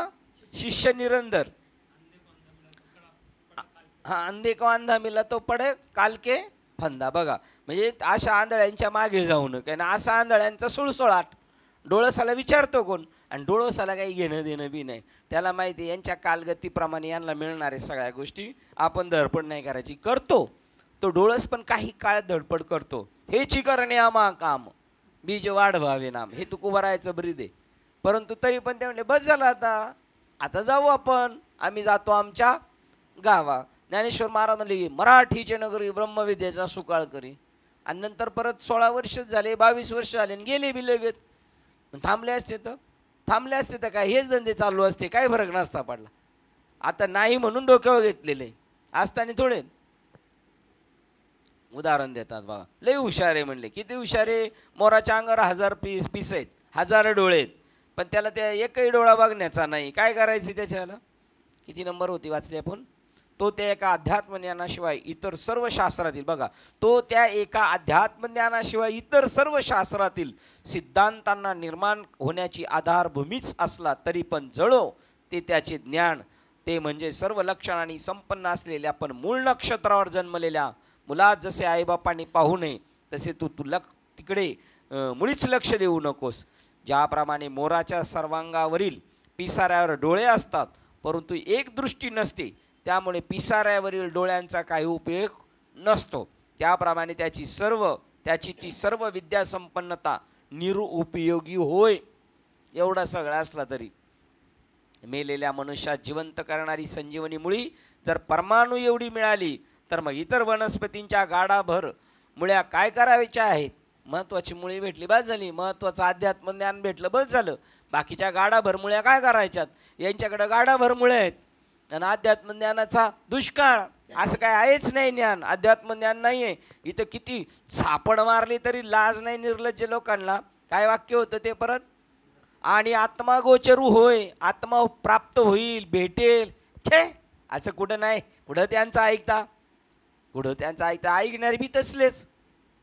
शिष्य निरंतर. हाँ, अंधे को अंधा मिला तो पडे काल के फंदा. बघा, म्हणजे अशा आंधळ्यांच्या मागे जाऊ नका. ना असा आंधळ्यांचा सुळसुळाट डोळसाला विचारतो कोण, आणि डोळसाला काही घेणं देणं बी नाही. त्याला माहिती आहे यांच्या कालगतीप्रमाणे यांना मिळणारे सगळ्या गोष्टी, आपण धडपड नाही करायची. करतो तो डोळस पण काही काळ धडपड करतो. हेची करणे आमा काम बीज वाढवावे नाम, हे तू उभं बरी दे. परंतु तरी पण ते म्हणले बस झालं, आता जाऊ आपण. आम्ही जातो आमच्या गावा. ज्ञानेश्वर महाराज म्हणले मराठीचे नगरी ब्रह्मविद्याचा सुकाळ करी. आणि नंतर परत 16 वर्ष झाले, 22 वर्ष झाले आणि गेले बी लगेच. थांबले असते तर काय हेच धंदे चालू असते, काय फरक नसता पडला. आता नाही म्हणून डोक्यावर घेतलेले असताना थोडे उदाहरण देतात बघा. लय हुशार आहे म्हणले. किती हुशार आहे, मोराच्या अंगावर 1000 पीस आहेत, 1000 डोळे आहेत, पण त्याला त्या एकही डोळा बघण्याचा नाही. काय करायचं त्याच्याला. किती नंबर होती वाचली आपण. तो त्या एका अध्यात्मज्ञानाशिवाय इतर सर्व शास्त्रातील, बघा, तो त्या एका अध्यात्मज्ञानाशिवाय इतर सर्व शास्त्रातील सिद्धांतांना निर्माण होण्याची आधारभूमीच असला तरी पण जळो ते त्याचे ज्ञान. ते म्हणजे सर्व लक्षणांनी संपन्न असलेल्या पण मूळ नक्षत्रावर जन्मलेल्या मुलात जसे आईबापांनी पाहू नये तसे तू तिकडे मुळीच लक्ष देऊ नकोस. ज्याप्रमाणे मोराच्या सर्वांगावरील पिसाऱ्यावर डोळे असतात परंतु एक दृष्टी नसते, त्यामुळे पिसाऱ्यावरील डोळ्यांचा काही उपयोग नसतो, त्याप्रमाणे त्याची ती सर्व विद्यासंपन्नता निरुपयोगी होय. एवढा सगळा असला तरी मेलेल्या मनुष्यात जिवंत करणारी संजीवनी मुळी जर परमाणू एवढी मिळाली तर मग इतर वनस्पतींच्या गाडाभर मुळ्या काय करायच्या आहेत. महत्त्वाची मुळी भेटली बस झाली, महत्त्वाचं अध्यात्म ज्ञान भेटलं बस झालं. बाकीच्या गाडाभर मुळ्या काय करायच्यात. यांच्याकडे गाडाभर मुळे आहेत आणि अध्यात्म ज्ञानाचा दुष्काळ. असं काय आहेच नाही ज्ञान, अध्यात्म ज्ञान नाही आहे. इथं किती सापड मारली तरी लाज नाही निर्लज्ज लोकांना. काय वाक्य होतं ते परत, आणि आत्मा गोचरू होय, आत्मा प्राप्त होईल भेटेल. छे, असं कुठं नाही. कुठं त्यांचं ऐकता, ऐकणारे बी तसलेच,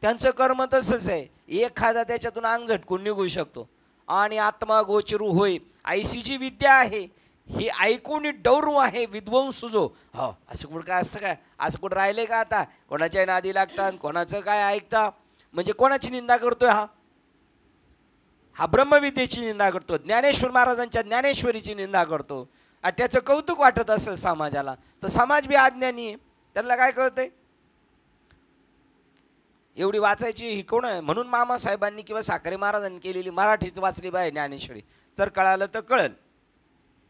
त्यांचं कर्म तसंच आहे. एखादा त्याच्यातून अंग झटकून निघू शकतो. आणि आत्मा गोचरू होय, ऐशी जी विद्या आहे ही ऐकून डौरू आहे विद्वांस जो. हो, असं कुठं काय असतं काय, असं कुठं राहिले का. आता कोणाच्या नादी लागतात, कोणाचं काय ऐकता. म्हणजे कोणाची निंदा करतोय हा ब्रह्मविद्येची निंदा करतो, ज्ञानेश्वर महाराजांच्या ज्ञानेश्वरीची निंदा करतो. आणि त्याचं कौतुक वाटत असं समाजाला, तर समाज बी अज्ञानी आहे, त्याला काय कळतंय. एवढी वाचायची ही कोण आहे. म्हणून मामासाहेबांनी किंवा साखरे महाराजांनी केलेली मराठीच वाचली पाहिजे ज्ञानेश्वरी. तर कळालं तर कळलं,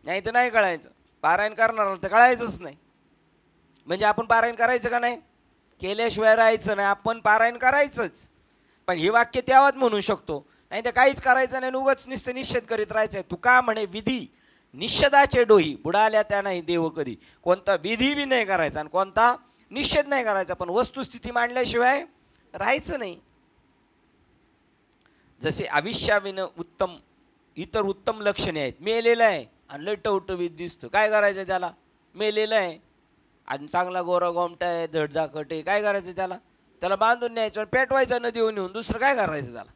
नाही तर नाही कळायचं. पारायण करणार तर कळायचंच नाही. म्हणजे आपण पारायण करायचं का नाही, केल्याशिवाय राहायचं नाही, आपण पारायण करायचंच. पण हे वाक्य त्यावाच म्हणू शकतो, नाही तर काहीच करायचं नाही, उगाच नुसतं निषेध करीत राहायचं आहे. तुका म्हणे विधी निषेधाचे डोही बुडाल्या त्या नाही देव कधी. कोणता विधी बी नाही करायचा आणि कोणता निषेध नाही करायचा, पण वस्तुस्थिती मांडल्याशिवाय राहायचं नाही. जसे आयुष्याविनं उत्तम इतर उत्तम लक्षणे आहेत. मेलेलं आहे आणि लय टवटवीत दिसतो, काय करायचं त्याला? मेलेलं आहे आणि चांगला गोरा गोमटा आहे, धडधाकट आहे, काय करायचं त्याला? त्याला बांधून न्यायचं आणि पेटवायचं नदीवर नेऊन, दुसरं काय करायचं त्याला?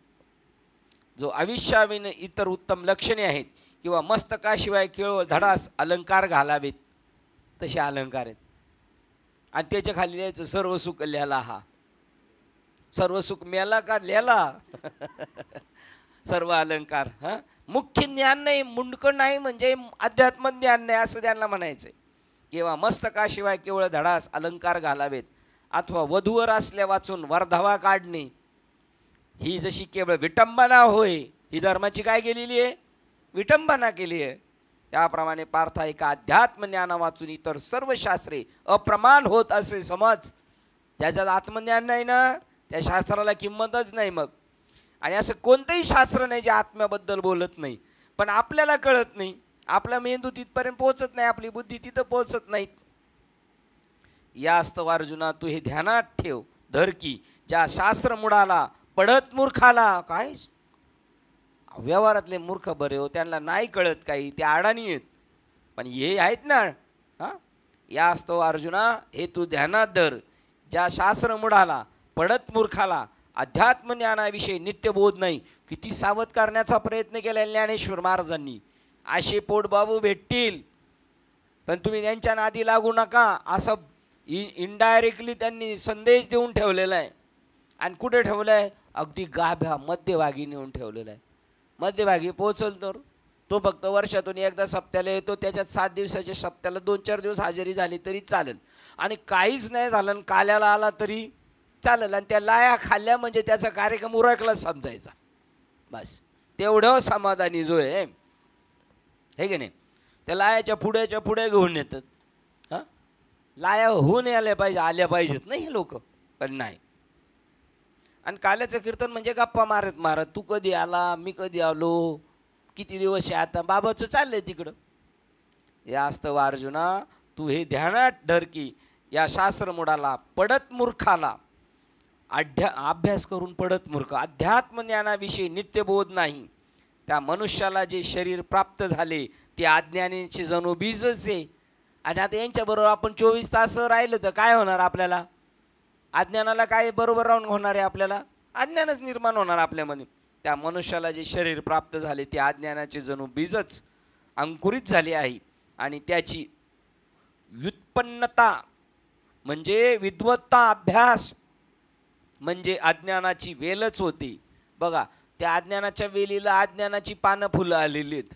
जो आयुष्याविनं इतर उत्तम लक्षणे आहेत किंवा मस्तकाशिवाय केवळ धडास अलंकार घालावेत तसे अलंकार आहेत. आणि त्याच्या खाली लिहायचं सर्व सुख लिहाला. हा सर्व सुख मेला का लिहाला? सर्व अलंकार. हा मुख्य ज्ञान नाही, मुंडकं नाही, म्हणजे अध्यात्म ज्ञान नाही असं त्यांना म्हणायचंय. किंवा मस्तकाशिवाय केवळ धडास अलंकार घालावेत अथवा वधूवर असल्या वाचून वर्धावा काढणे ही जशी केवळ विटंबना होय, ही धर्माची काय केलेली आहे? विटंबना केली आहे. त्याप्रमाणे पार्था एका अध्यात्म ज्ञाना वाचून इतर सर्व शास्त्रे अप्रमाण होत असे समज. ज्याच्यात आत्मज्ञान नाही ना, त्या शास्त्राला किंमतच नाही मग. आणि असं कोणतंही शास्त्र नाही जे आत्म्याबद्दल बोलत नाही, पण आपल्याला कळत नाही, आपला मेंदू तिथपर्यंत पोहोचत नाही, आपली बुद्धी तिथं पोहोचत नाहीत. यास्तव अर्जुना तू हे ध्यानात ठेव धर की ज्या शास्त्र मुडाला पढत मूर्खाला. काय व्यवहारातले मूर्ख बरे हो, त्यांना नाही कळत काही, ते अडाणी आहेत. पण हे आहेत ना, हां, यास्तव अर्जुना हे तू ध्यानात धर ज्या शास्त्र मुडाला पढत मूर्खाला अध्यात्म ज्ञानाविषयी नित्यबोध नाही. किती सावध करण्याचा प्रयत्न केला ज्ञानेश्वर महाराजांनी. असे पोटबाबू भेटतील पण तुम्ही त्यांच्या नादी लागू नका, असं इनडायरेक्टली त्यांनी संदेश देऊन ठेवलेला आहे. आणि कुठे ठेवलं आहे? अगदी गाभ्या मध्यभागी नेऊन ठेवलेला आहे. मध्यभागी पोचल तर तो फक्त वर्षातून एकदा सप्त्याला येतो, त्याच्यात 7 दिवसाच्या सप्त्याला 2-4 दिवस हजेरी झाली तरी चालेल, आणि काहीच नाही झालं काल्याला आला तरी चालेल, आणि त्या लाया खाल्ल्या म्हणजे त्याचा कार्यक्रम उरकलाच समजायचा. बस तेवढं समाधानी जो आहे हे की नाही, त्या लायाच्या पुढे घेऊन येतात. हां, लाया होऊन आल्या पाहिजेत नाही हे लोक, पण नाही. आणि काल्याचं कीर्तन म्हणजे गप्पा मारत मारत तू कधी आला, मी कधी आलो, किती दिवस आहे आता, बाबाचं चाललंय तिकडं. यास्तव अर्जुना तू हे ध्यानात धर की या शास्त्रमुडाला पडत मूर्खाला अभ्यास करून पडत मूर्ख अध्यात्म ज्ञानाविषयी नित्यबोध नाही. त्या मनुष्याला जे शरीर प्राप्त झाले ते अज्ञानाचे जणू बीजच आहे. आणि आता यांच्याबरोबर आपण 24 तास राहिलं तर काय होणार आपल्याला? अज्ञानाला काय बरोबर राहून होणार आहे आपल्याला? अज्ञानच निर्माण होणार आपल्यामध्ये. त्या मनुष्याला जे शरीर प्राप्त झाले ते अज्ञानाचे जणू बीजच अंकुरित झाले आहे, आणि त्याची व्युत्पन्नता म्हणजे विद्वत्ता, अभ्यास म्हणजे अज्ञानाची वेलच होती. बघा त्या अज्ञानाच्या वेलीला अज्ञानाची पानं फुलं आलेली आहेत.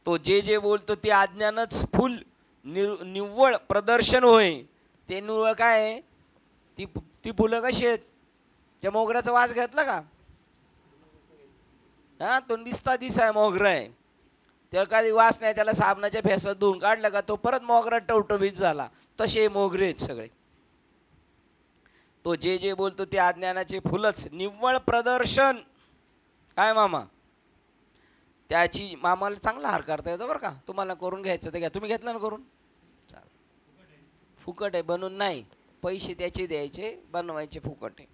तो जे बोलतो ते अज्ञानच फुल निव्वळ प्रदर्शन होय. ते निव्वळ काय आहे? ती फुलं कशी आहेत? त्या मोगऱ्याचा वास घेतला का? हां, तो दिसाय मोगरा आहे, त्याला काही वास नाही, त्याला साबणाच्या फेसात धुवून काढलं का तो परत मोगरा टवटवीत झाला. तसे मोगरे आहेत सगळे. तो जे बोलतो ते अज्ञानाचे फुलच निव्वळ प्रदर्शन. काय मामा, त्याची मामाला चांगला हार करता येतो बरं का. तुम्हाला करून घ्यायचं तर घ्या. तुम्ही घेतलं ना करून? फुकट आहे, बनवून नाही, पैसे त्याचे द्यायचे, बनवायचे फुकट आहे.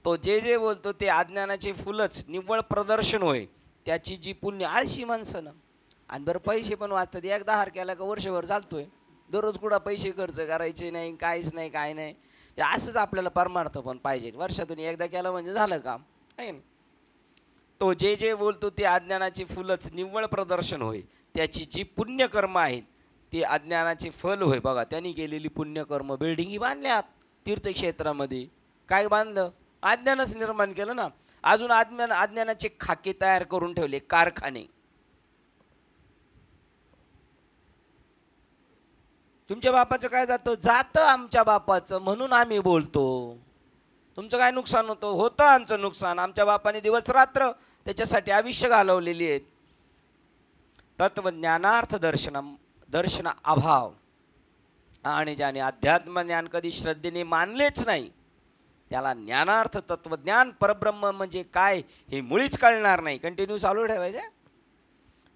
तो जे बोलतो ते अज्ञानाचे फुलच निव्वळ प्रदर्शन होय. त्याची जी पुण्य आळशी माणसं ना, आणि बरं पैसे पण वाचतात. एकदा हार केला का वर्षभर चालतोय. दररोज कुठं पैसे खर्च करायचे नाही, काहीच नाही, काय नाही. असंच आपल्याला परमार्थ पण पाहिजे. वर्षातून एकदा केलं म्हणजे झालं काम आहे ना. तो जे बोलतो ते अज्ञानाचे फुलच निव्वळ प्रदर्शन होय. त्याची जी पुण्यकर्म आहेत ते अज्ञानाचे फल होय. बघा त्यांनी केलेली पुण्यकर्म, बिल्डिंगी बांधल्यात तीर्थक्षेत्रामध्ये, काय बांधलं? अज्ञानच निर्माण केलं ना. अजून अज्ञानाचे खाके तयार करून ठेवले, कारखाने. तुमच्या बापाचं काय जातं आमच्या बापाचं, म्हणून आम्ही बोलतो. तुमचं काय नुकसान होतं आमचं नुकसान. आमच्या बापाने दिवस रात्र त्याच्यासाठी आयुष्य घालवलेली आहेत. तत्वज्ञानार्थ दर्शन अभाव, आणि ज्याने अध्यात्म ज्ञान कधी श्रद्धेने मानलेच नाही त्याला ज्ञानार्थ तत्वज्ञान परब्रह्म म्हणजे काय हे मुळीच कळणार नाही. कंटिन्यू चालू ठेवायचं.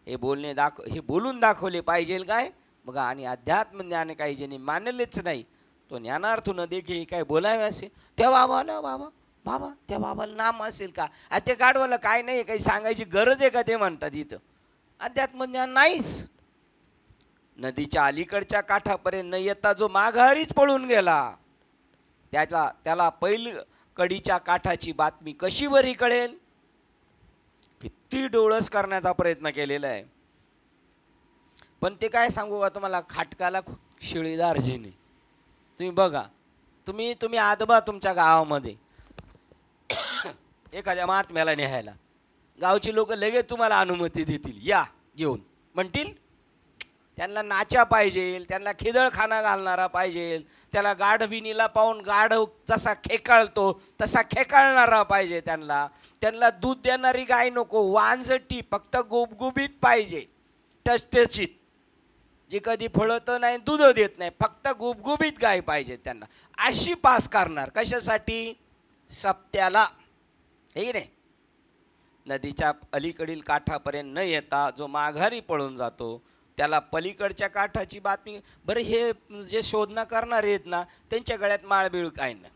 हे बोलून दाखवले पाहिजे काय बघा. आणि अध्यात्म ज्ञान काही ज्याने मानलेच नाही तो ज्ञानार्थ न देखील काय बोलावे असे. त्या बाबाला बाबा बाबा त्या बाबाला नाम असेल का? ते गाढवाला काय नाही, काही सांगायची गरज आहे का ते म्हणतात इथं. अध्यात्मज्ञान नाहीच. नदीच्या अलीकडच्या काठापर्यंत न येता जो माघारीच पळून गेला, त्याला पहिल कडीच्या काठाची बातमी कशी बरी कळेल? किती डोळस करण्याचा प्रयत्न केलेला आहे, पण ते काय सांगू का तुम्हाला, खाटकाला शिळीदार जिने. तुम्ही बघा, तुम्ही आदबा तुमच्या गावामध्ये एखाद्या महात्म्याला न्यायला, गावची लोक लगेच तुम्हाला अनुमती देतील, या घेऊन म्हणतील. त्यांना नाचा पाहिजे, त्यांना खिदळखाना घालणारा पाहिजे, त्याला गाढविणीला पाहून गाढव जसा खेकाळतो तसा खेकाळणारा पाहिजे, त्यांना दूध देणारी गाय नको, वांजटी, फक्त गुबगुबीत पाहिजे, टचटचीत, जी कधी फळत नाही दूध देत नाही, फक्त गुबगुबीत गाय पाहिजे त्यांना. अशी पास करणार कशासाठी? सप्त्याला. हे नाही, नदीच्या अलीकडील काठापर्यंत न येता जो माघारी पळून जातो त्याला पलीकडच्या काठाची बातमी. बरं, हे जे शोधना करणार आहेत ना, त्यांच्या गळ्यात माळबिळ काय नाही,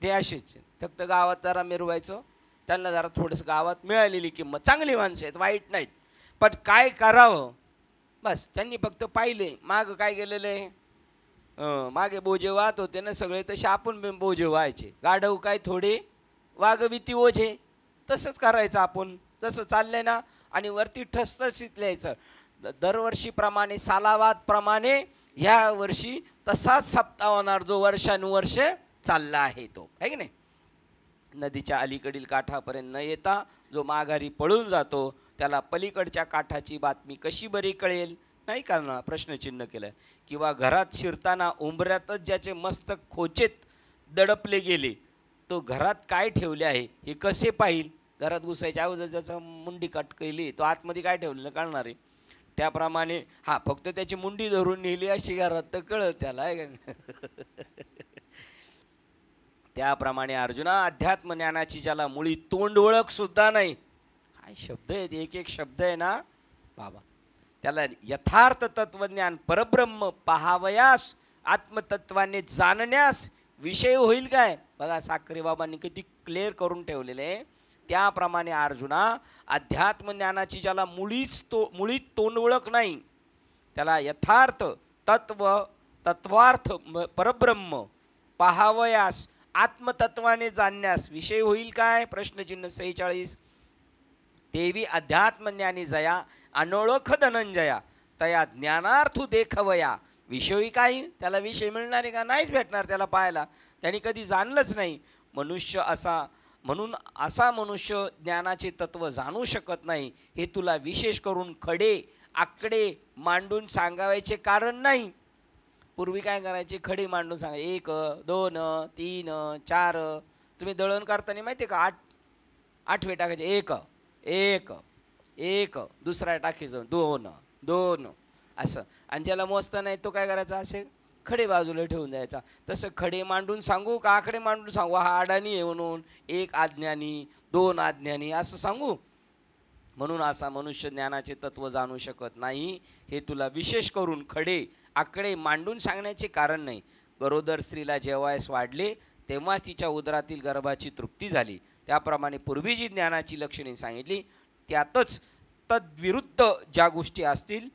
ते असेच फक्त गावात जरा मिरवायचं, त्यांना जरा थोडंसं गावात मिळालेली किंमत, चांगली माणसं आहेत, वाईट नाहीत, पण काय करावं बस. त्यांनी फक्त पाहिले माग काय गेलेलं आहे, मागे बोजे वाहत होते ना सगळे, तसे आपण बोजे व्हायचे. गाढव काय थोडे वाघविती ओझे, तसंच करायचं आपण, तसं चाललंय ना. आणि वरती ठसठशीत लिहायचं, दरवर्षीप्रमाणे सालावादप्रमाणे ह्या वर्षी तसाच सप्ताह होणार जो वर्षानुवर्ष चालला आहे तो, आहे की नाही. नदीच्या अलीकडील काठापर्यंत न येता जो माघारी पळून जातो त्याला पलीकडच्या काठाची बातमी कशी बरी कळेल? नाही करणार, प्रश्नचिन्ह केलं. किंवा घरात शिरताना उंबऱ्यातच ज्याचे मस्तक खोचेत दडपले गेले, तो घरात काय ठेवले आहे हे कसे पाहिल? घरात घुसायच्या अगोदर ज्याचा मुंडी कट केली, तो आतमध्ये काय ठेवलेलं कळणार आहे. त्याप्रमाणे फक्त त्याची मुंडी धरून नेली अशी घरात तर कळत त्याला, आहे का? त्याप्रमाणे अर्जुना, अध्यात्म ज्ञानाची ज्याला मुळी तोंड ओळख सुद्धा नाही, काय शब्द आहेत, एक एक शब्द आहे ना बाबा, त्याला यथार्थ तत्वज्ञान परब्रह्म पाहावयास, आत्मतत्वाने जाणण्यास विषय होईल काय? बघा, साखरे बाबांनी किती क्लिअर करून ठेवलेले आहे. त्याप्रमाणे अर्जुना, अध्यात्मज्ञानाची ज्याला मुळीच तोंड ओळख नाही, त्याला यथार्थ तत्वार्थ परब्रह्म पाहावयास, आत्मतत्वाने जाणण्यास विषय होईल काय? प्रश्नचिन्ह 46. देवी अध्यात्मज्ञानी जया, अनोळख धनंजया, तया ज्ञानार्थू देखवया, विषयी काय? त्याला विषय मिळणार आहे का? नाहीच भेटणार त्याला पाहायला, त्यांनी कधी जाणलंच नाही. म्हणून असा मनुष्य ज्ञानाचे तत्व जाणू शकत नाही, हे तुला विशेष करून खडे आकडे मांडून सांगायचे कारण नाही. पूर्वी काय करायचे, खडे मांडून सांगा, 1 2 3 4. तुम्ही दळण करताना माहिती आहे का, 8 टाकायचे, 1 1, दुसरा टाकीचं 2 2 असं. आणि ज्याला मोजता नाही तो काय करायचा, असे खडे बाजूला ठेवून द्यायचा. तसं खडे मांडून सांगू का आकडे मांडून सांगू? हा अडाणी आहे म्हणून 1 अज्ञानी 2 अज्ञानी असं सांगू? म्हणून असा मनुष्य ज्ञानाचे तत्व जाणू शकत नाही, हे तुला विशेष करून खडे आकडे मांडून सांगण्याचे कारण नाही. गरोदर स्त्रीला जेव्हास वाढले तेव्हाच तिच्या उदरातील गर्भाची तृप्ती झाली. त्याप्रमाणे पूर्वी जी ज्ञानाची लक्षणे सांगितली त्यातच तद्विरुद्ध ज्या गोष्टी असतील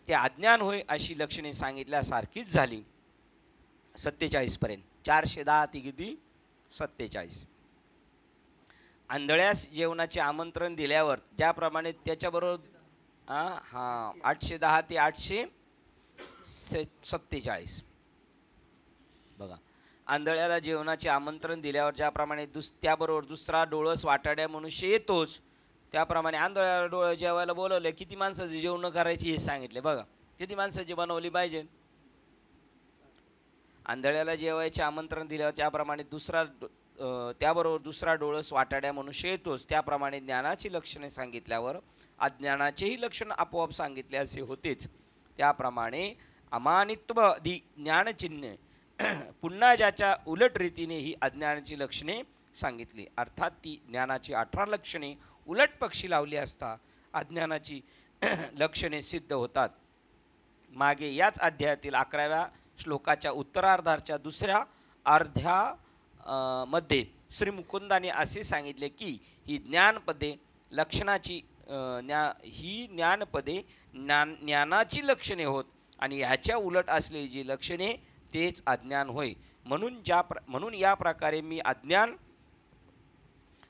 ते अज्ञान होय अशी लक्षणे सांगितल्यासारखीच झाली. 47 पर्यंत 410 ती किती? 47. आंधळ्यास जेवणाचे आमंत्रण दिल्यावर ज्याप्रमाणे त्याच्याबरोबर 810 ते 847 बघा. आंधळ्याला जेवणाचे आमंत्रण दिल्यावर ज्याप्रमाणे त्याबरोबर दुसरा डोळस वाटाड्या मनुष्य येतोच, त्याप्रमाणे आंधळ्याला डोळं जेवायला बोलवले, किती माणसाची जेवण करायची हे सांगितले. बघा किती माणसाची बनवली पाहिजे. आंधळ्याला जेवायचे आमंत्रण दिल्यावर त्याप्रमाणे त्याबरोबर दुसरा डोळस वाटाड्या मनुष्य येतोच, त्याप्रमाणे ज्ञानाची लक्षणे सांगितल्यावर अज्ञानाचेही लक्षण आपोआप सांगितले असे होतेच. त्याप्रमाणे अमानित्व आदी ज्ञानचिन्हे पुन्हा ज्याच्या उलट रीतीने ही अज्ञानाची लक्षणे सांगितली. अर्थात ती ज्ञानाची 18 लक्षणे उलट पक्षी लावली असता अज्ञानाची लक्षणे सिद्ध होतात. मागे याच अध्यायातील 11व्या श्लोकाच्या उत्तरार्धाच्या दुसऱ्या मध्ये श्री मुकुंदाने असे सांगितले की ही ज्ञानपदे लक्षणाची ही ज्ञानपदे ज्ञानाची लक्षणे होत आणि ह्याच्या उलट असलेली जी लक्षणे तेच अज्ञान होय. म्हणून या प्रकारे मी अज्ञान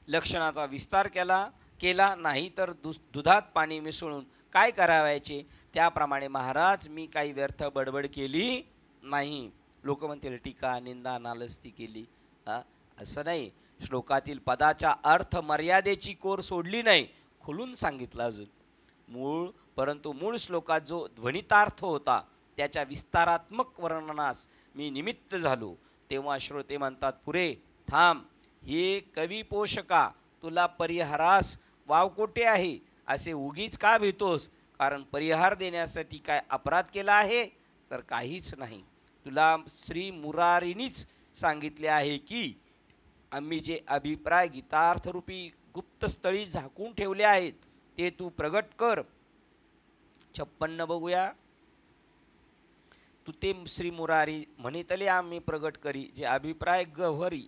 लक्षणाचा विस्तार केला नाही तर दुधात पाणी मिसळून काय करावायचे त्याप्रमाणे महाराज मी काही व्यर्थ बडबड केली नाही. लोक म्हणतील टीका निंदा नालस्ती केली, असं नाही. श्लोकातील पदाच्या अर्थ मर्यादेची कोर सोडली नाही, खुलून सांगितलं अजून परंतु मूळ श्लोकात जो ध्वनितार्थ होता त्याच्या विस्तारात्मक वर्णनास मी निमित्त झालो. तेव्हा श्रोते म्हणतात पुरे थांब, हे कवी पोषका तुला परिहारास वावकोटे आहे असे उगीच का भीतोस? कारण परिहार देण्यासाठी काय अपराध केला आहे तर काहीच नाही. तुला श्री मुरारीनीच सांगितले आहे की आम्ही जे अभिप्राय गीतार्थरूपी गुप्तस्थळी झाकून ठेवले आहेत ते तू प्रगट कर. 56 बघूया. तू ते श्री मुरारी म्हणितले आम्ही प्रगट करी जे अभिप्राय गव्हरी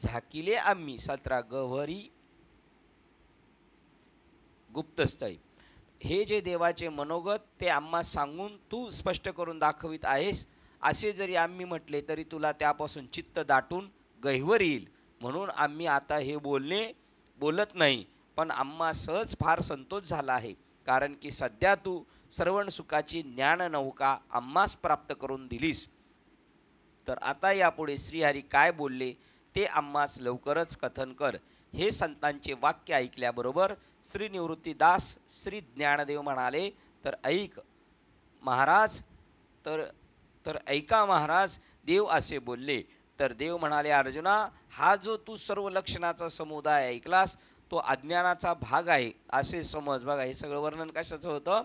झाकिले आम्ही 17 गव्हरी गुप्तस्थळी. हे जे देवाचे मनोगत ते आम्हा सांगून तू स्पष्ट करून दाखवित आहेस असे जरी आम्ही म्हटले तरी तुला त्यापासून चित्त दाटून गहिवर येईल. म्हणून आम्ही आता हे बोलत नाही, पण आम्हा सहज फार संतोष झाला आहे. कारण की सध्या तू श्रवण सुखाची ज्ञान नौका आम्हास प्राप्त करून दिलीस. तर आता यापुढे श्रीहरी काय बोलले ते आम्हास लवकरच कथन कर. हे संतांचे वाक्य ऐकल्याबरोबर श्री निवृत्तीदास श्री ज्ञानदेव म्हणाले तर ऐक महाराज, तर ऐका महाराज. देव असे बोलले तर देव म्हणाले अर्जुना, हा जो तू सर्व लक्षणाचा समुदाय ऐकलास तो अज्ञानाचा भाग आहे असे समज. बघा हे सगळं वर्णन कशाचं होतं?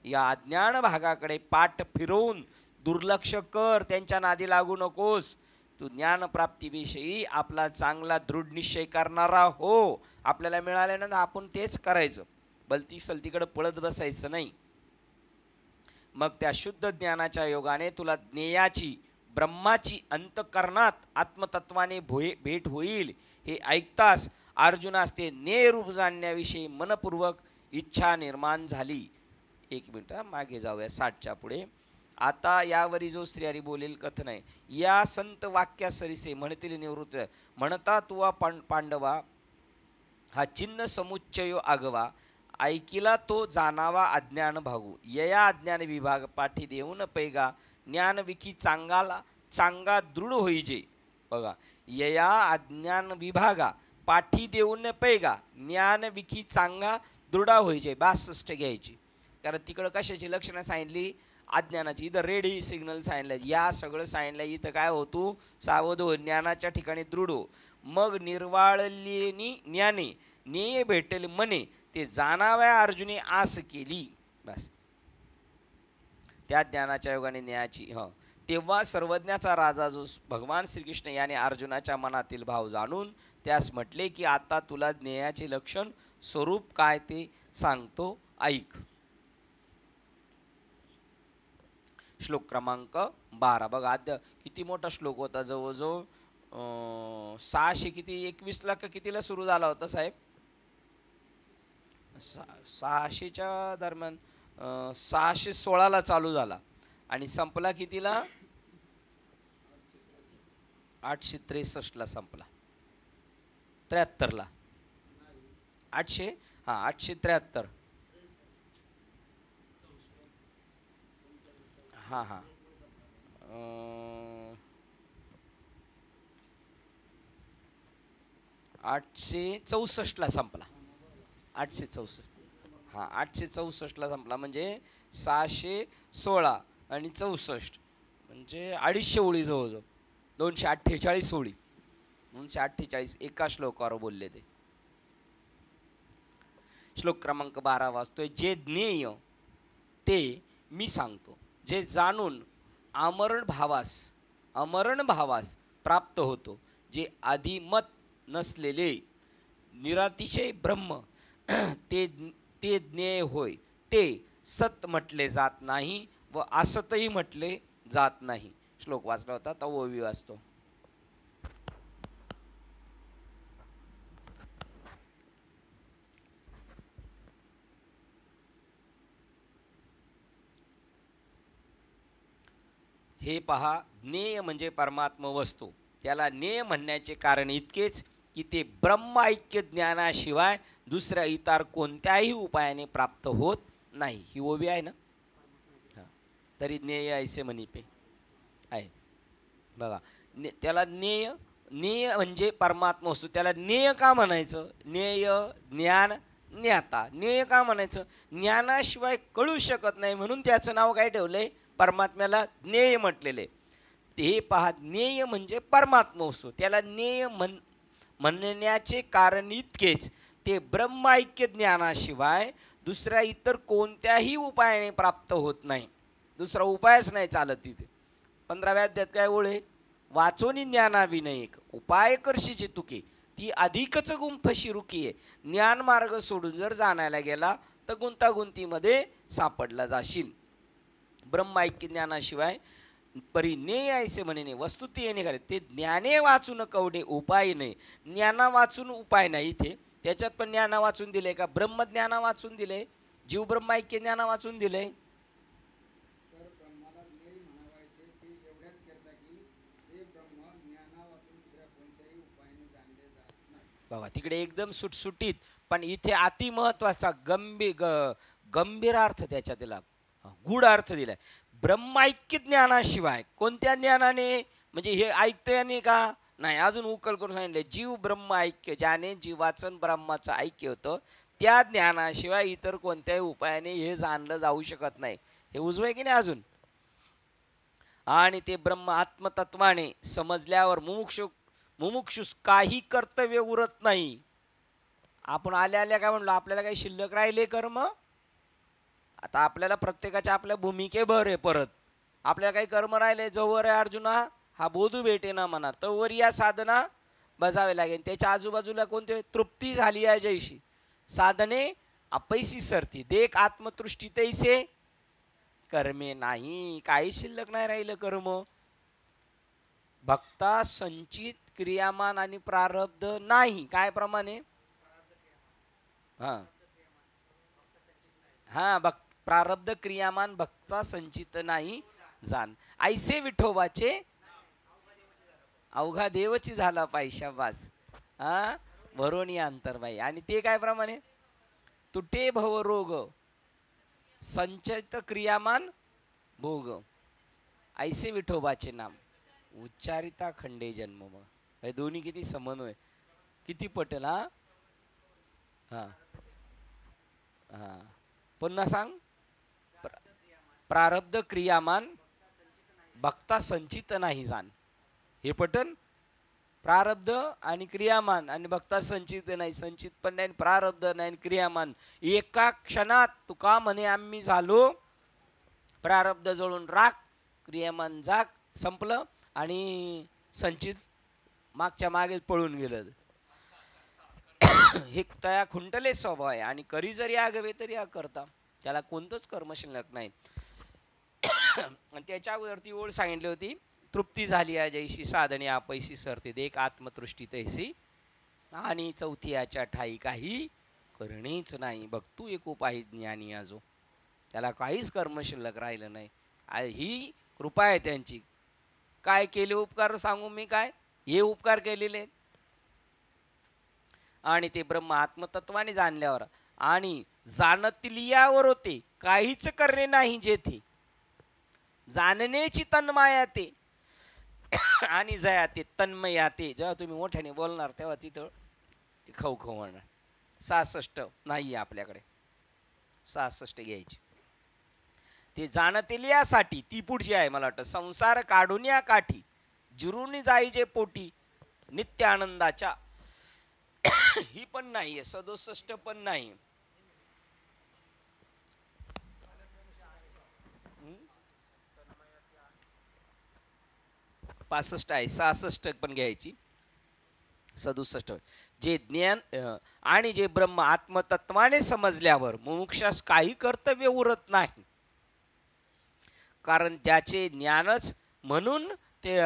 या अज्ञान भागाकडे पाठ फिरवून दुर्लक्ष कर, त्यांच्या नादी लागू नकोस. तू ज्ञानप्राप्तीविषयी आपला चांगला दृढ निश्चय करणारा हो. आपल्याला मिळाल्यानंतर आपण तेच करायचं, भलती सलतीकडे पळत बसायचं नाही. मग त्या शुद्ध ज्ञानाच्या योगाने तुला ज्ञेयाची ब्रह्माची अंतकरणात आत्मतत्वाने भेट होईल. हे ऐकताच अर्जुनास ते ज्ञेय रूप जाणण्याविषयी मनपूर्वक इच्छा निर्माण झाली. 1 मिनिट मागे जाऊया 60च्या पुढे. आता यावरी जो श्रीहरी बोलेल कथन आहे. या संत वाक्या सरिसे म्हणतील निवृत्त म्हणता तुवा पांडवा हा चिन्ह समुच्चयो आगवा ऐकिला तो जाणावा अज्ञान भागू. यया अज्ञान विभाग पाठी देऊन पैगा ज्ञान विकी चांगा दृढ होईजे. बघा यया अज्ञान विभागा पाठी देऊन पैगा ज्ञान विकी चांगा दृढ होईजे. 62 घ्यायची, कारण तिकडं कशाची लक्षणं सांगितली? अज्ञानाची. इथं रेडी सिग्नल सांगितलं, या सगळं सांगितलं. इथं काय होतो? सावध हो, ज्ञानाच्या ठिकाणी दृढ हो. मग निर्वाळलेनी ज्ञाने ज्ञेय भेटेल मने ते जाणाव्या अर्जुने आस केली. बस त्या ज्ञानाच्या योगाने न्यायाची तेव्हा सर्वज्ञाचा राजा जो भगवान श्रीकृष्ण याने अर्जुनाच्या मनातील भाव जाणून त्यास म्हटले की आता तुला ज्ञेयाचे लक्षण स्वरूप काय ते सांगतो ऐक. श्लोक क्रमांक 12 बघा. आद्य किती मोठा श्लोक होता, जवळजवळ 621ला का कितीला सुरू झाला होता साहेब? 600च्या दरम्यान 616ला चालू झाला आणि संपला कितीला? 863ला संपला. 73ला 873. हां 864ला संपला. 864 864ला संपला. म्हणजे 616 आणि 64 म्हणजे 250 ओळी जवळजवळ 248 ओळी. 248 एका श्लोकावर बोलले ते. श्लोक क्रमांक 12 वाचतोय. जे ज्ञेय ते मी सांगतो, जे जाणून अमरण भावास प्राप्त होतो, जे आदिमत नसलेले निरातिशय ब्रह्म ते ज्ञेय होय. ते सत म्हटले जात नाही व असतही म्हटले जात नाही. श्लोक वाचला होता तर ओवी वाचतो. हे पहा, ज्ञेय म्हणजे परमात्म वस्तू. त्याला ज्ञेय म्हणण्याचे कारण इतकेच की ते ब्रह्म ऐक्य ज्ञानाशिवाय दुसऱ्या इतर कोणत्याही उपायाने प्राप्त होत नाही. ही ओवी आहे ना, तरी ज्ञेय ऐसे म्हणी पे आहे बघा. त्याला ज्ञेय, ज्ञेय म्हणजे परमात्मा वस्तू. त्याला ज्ञेय का म्हणायचं? ज्ञेय, ज्ञान, ज्ञाता. ज्ञेय का म्हणायचं? ज्ञानाशिवाय कळू शकत नाही म्हणून त्याचं नाव काय ठेवलंय? परमात्म्याला ज्ञेय म्हटलेले. ते पहा, ज्ञेय म्हणजे परमात्मा वस्तू. त्याला ज्ञेय म्हणण्याचे कारण इतकेच, ते ब्रह्मैक्य ज्ञानाशिवाय दुसऱ्या इतर कोणत्याही उपायाने प्राप्त होत नाही. दुसरा उपायच नाही चालत तिथे. 15व्या अध्यायात काय ओळे? वाचोनी ज्ञानाविनय एक उपाय करशीची तुके, ती अधिकच गुंफशी रुकी आहे. ज्ञान मार्ग सोडून जर जाणायला गेला तर गुंतागुंतीमध्ये सापडला जाशील. ब्रह्मैक्य ज्ञानाशिवाय परी ज्ञेय ऐसे म्हणे वस्तुती येणे करे. ते ज्ञाने वाचून कवडे उपाय नाही. ज्ञाना वाचून उपाय नाही. इथे त्याच्यात पण ज्ञाना वाचून दिले का? ब्रह्मज्ञाना वाचून दिले, जीव ब्रह्मैक्य ज्ञाना वाचून दिले. बघा तिकडे एकदम सुटसुटीत, पण इथे अति महत्वाचा गंभीर अर्थ त्याच्यात दिला, गूढ अर्थ दिलाय. ब्रह्मैक्य ज्ञानाशिवाय. कोणत्या ज्ञानाने? म्हणजे हे ऐकते का? नाही, अजून उकल करून सांगितले. जीव ब्रह्म ऐक्य, ज्याने जीवाचं ब्रह्माचं ऐक्य होतं, त्या ज्ञानाशिवाय इतर कोणत्याही उपायाने हे जाणलं जाऊ शकत नाही. हे उजवे की नाही अजून? आणि ते ब्रह्म आत्मतत्वाने समजल्यावर मुमुक्षुस काही कर्तव्य उरत नाही. आपण आल्या आल्या काय म्हणलो? आपल्याला काही शिल्लक राहिले कर्म? आता आपल्याला प्रत्येकाच्या आपल्या भूमिकेभर आहे. परत आपल्याला काही कर्म राहिले? जवळ आहे अर्जुना, हा बोधू भेटे ना म्हणा, तवर या साधना बजावे लागेल. त्याच्या आजूबाजूला कोणते? तृप्ती झाली आहे जैशी, साधने अपैसी सरती, देख आत्मतृष्टी तैसे कर्मे नाही. काही शिल्लक नाही राहिलं कर्म. भक्ता संचित क्रियामान आणि प्रारब्ध नाही. काय प्रमाणे? हा प्रारब्ध क्रियामान भक्ता संचित नाही जाण. ऐसे विठोबाचे अवघा देवची झाला पाहिजे वास. भरोणी अंतरबाई. आणि ते काय प्रमाणे? तुटे भवरोग संचित क्रियामान भोग, ऐसे विठोबाचे नाम उच्चारिता खंडे जन्म. मग हे दोन्ही किती समन्वय, किती पटेल. हा पुन्हा सांग. प्रारब्ध क्रियामान भक्ता संचित नाही जाण. हे पटन. प्रारब्ध आणि क्रियामान आणि भक्ता संचित नाही. संचित पण नाही, प्रारब्ध नाही, क्रियामान. एका क्षणात तुका म्हणे आम्ही झालो प्रारब्ध जळून राख, क्रियामान जाग, संपलं. आणि संचित मागच्या मागे पळून गेलं. हे तया खुंटले स्वभाव आहे. आणि करी जरी आगवे तरी करता, त्याला कोणतंच कर्म शिल्लक नाही. आणि त्याच्या अगोदरती ओळ सांगितली होती, तृप्ती झाली आहे जैशी साधने अपैसी सरते, देख आत्मतृष्टी तैसी. आणि चौथी याच्या ठाई काही करणेच नाही. बघतू एक उपाय ज्ञानी आजो, त्याला काहीच कर्म शिल्लक राहिलं नाही. ही कृपा आहे त्यांची. काय केले उपकार सांगू मी? काय हे उपकार केलेले. आणि ते ब्रह्म आत्मतत्वाने जाणल्यावर आणि जाणतिलियावर होते काहीच करणे नाही जेथे, जाणण्याची तन्माया ते आणि जया ते तन्मया ते. जेव्हा तुम्ही मोठ्याने बोलणार तेव्हा तिथं ते खव खव म्हणणार. 66 नाही आपल्याकडे, 66 घ्यायची. ते जाणतील यासाठी. ती पुढची आहे मला वाटतं. संसार काढून या काठी, जिरून जाईजे पोटी नित्य आनंदाच्या. ही पण नाहीये. 67 पण नाही. 65 आहे. 66 पण घ्यायची. 67 जे ज्ञान आणि जे ब्रह्म आत्मतत्वाने समजल्यावर मुमुक्षास काही कर्तव्य उरत नाही. कारण त्याचे ज्ञानच म्हणून ते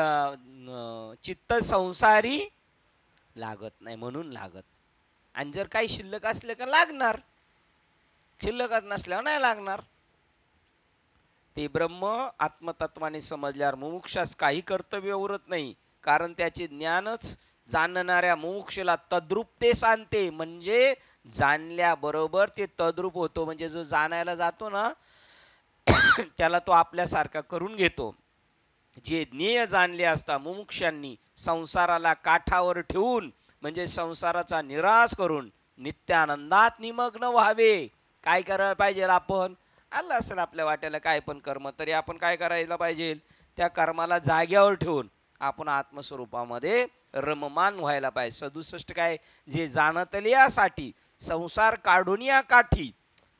चित्त संसारी लागत नाही, म्हणून लागत. आणि जर काही शिल्लक असले का लागणार, शिल्लकच नसल्यावर नाही लागणार. ते ब्रह्म आत्मतत्वाने समजल्यावर मुमुक्षास काही कर्तव्य उरत नाही, कारण त्याचे ज्ञानच जाणणाऱ्या मुमुक्षला तद्रूप ते सांगते. म्हणजे जाणल्याबरोबर ते तद्रूप होतो. म्हणजे जो जाणायला जातो ना त्याला तो आपल्यासारखा करून घेतो. जे ज्ञेय जाणले असता मुमुक्षांनी संसाराला काठावर ठेवून म्हणजे संसाराचा निराश करून नित्यानंदात निमग्न व्हावे. काय करायला पाहिजे आपण? आलं असेल आपल्या वाट्याला काय पण कर्म, तरी आपण काय करायला पाहिजे? त्या कर्माला जाग्यावर ठेवून आपण आत्मस्वरूपामध्ये रममान व्हायला पाहिजे. 67 काय? जे जाणतले यासाठी संसार काढून या काठी.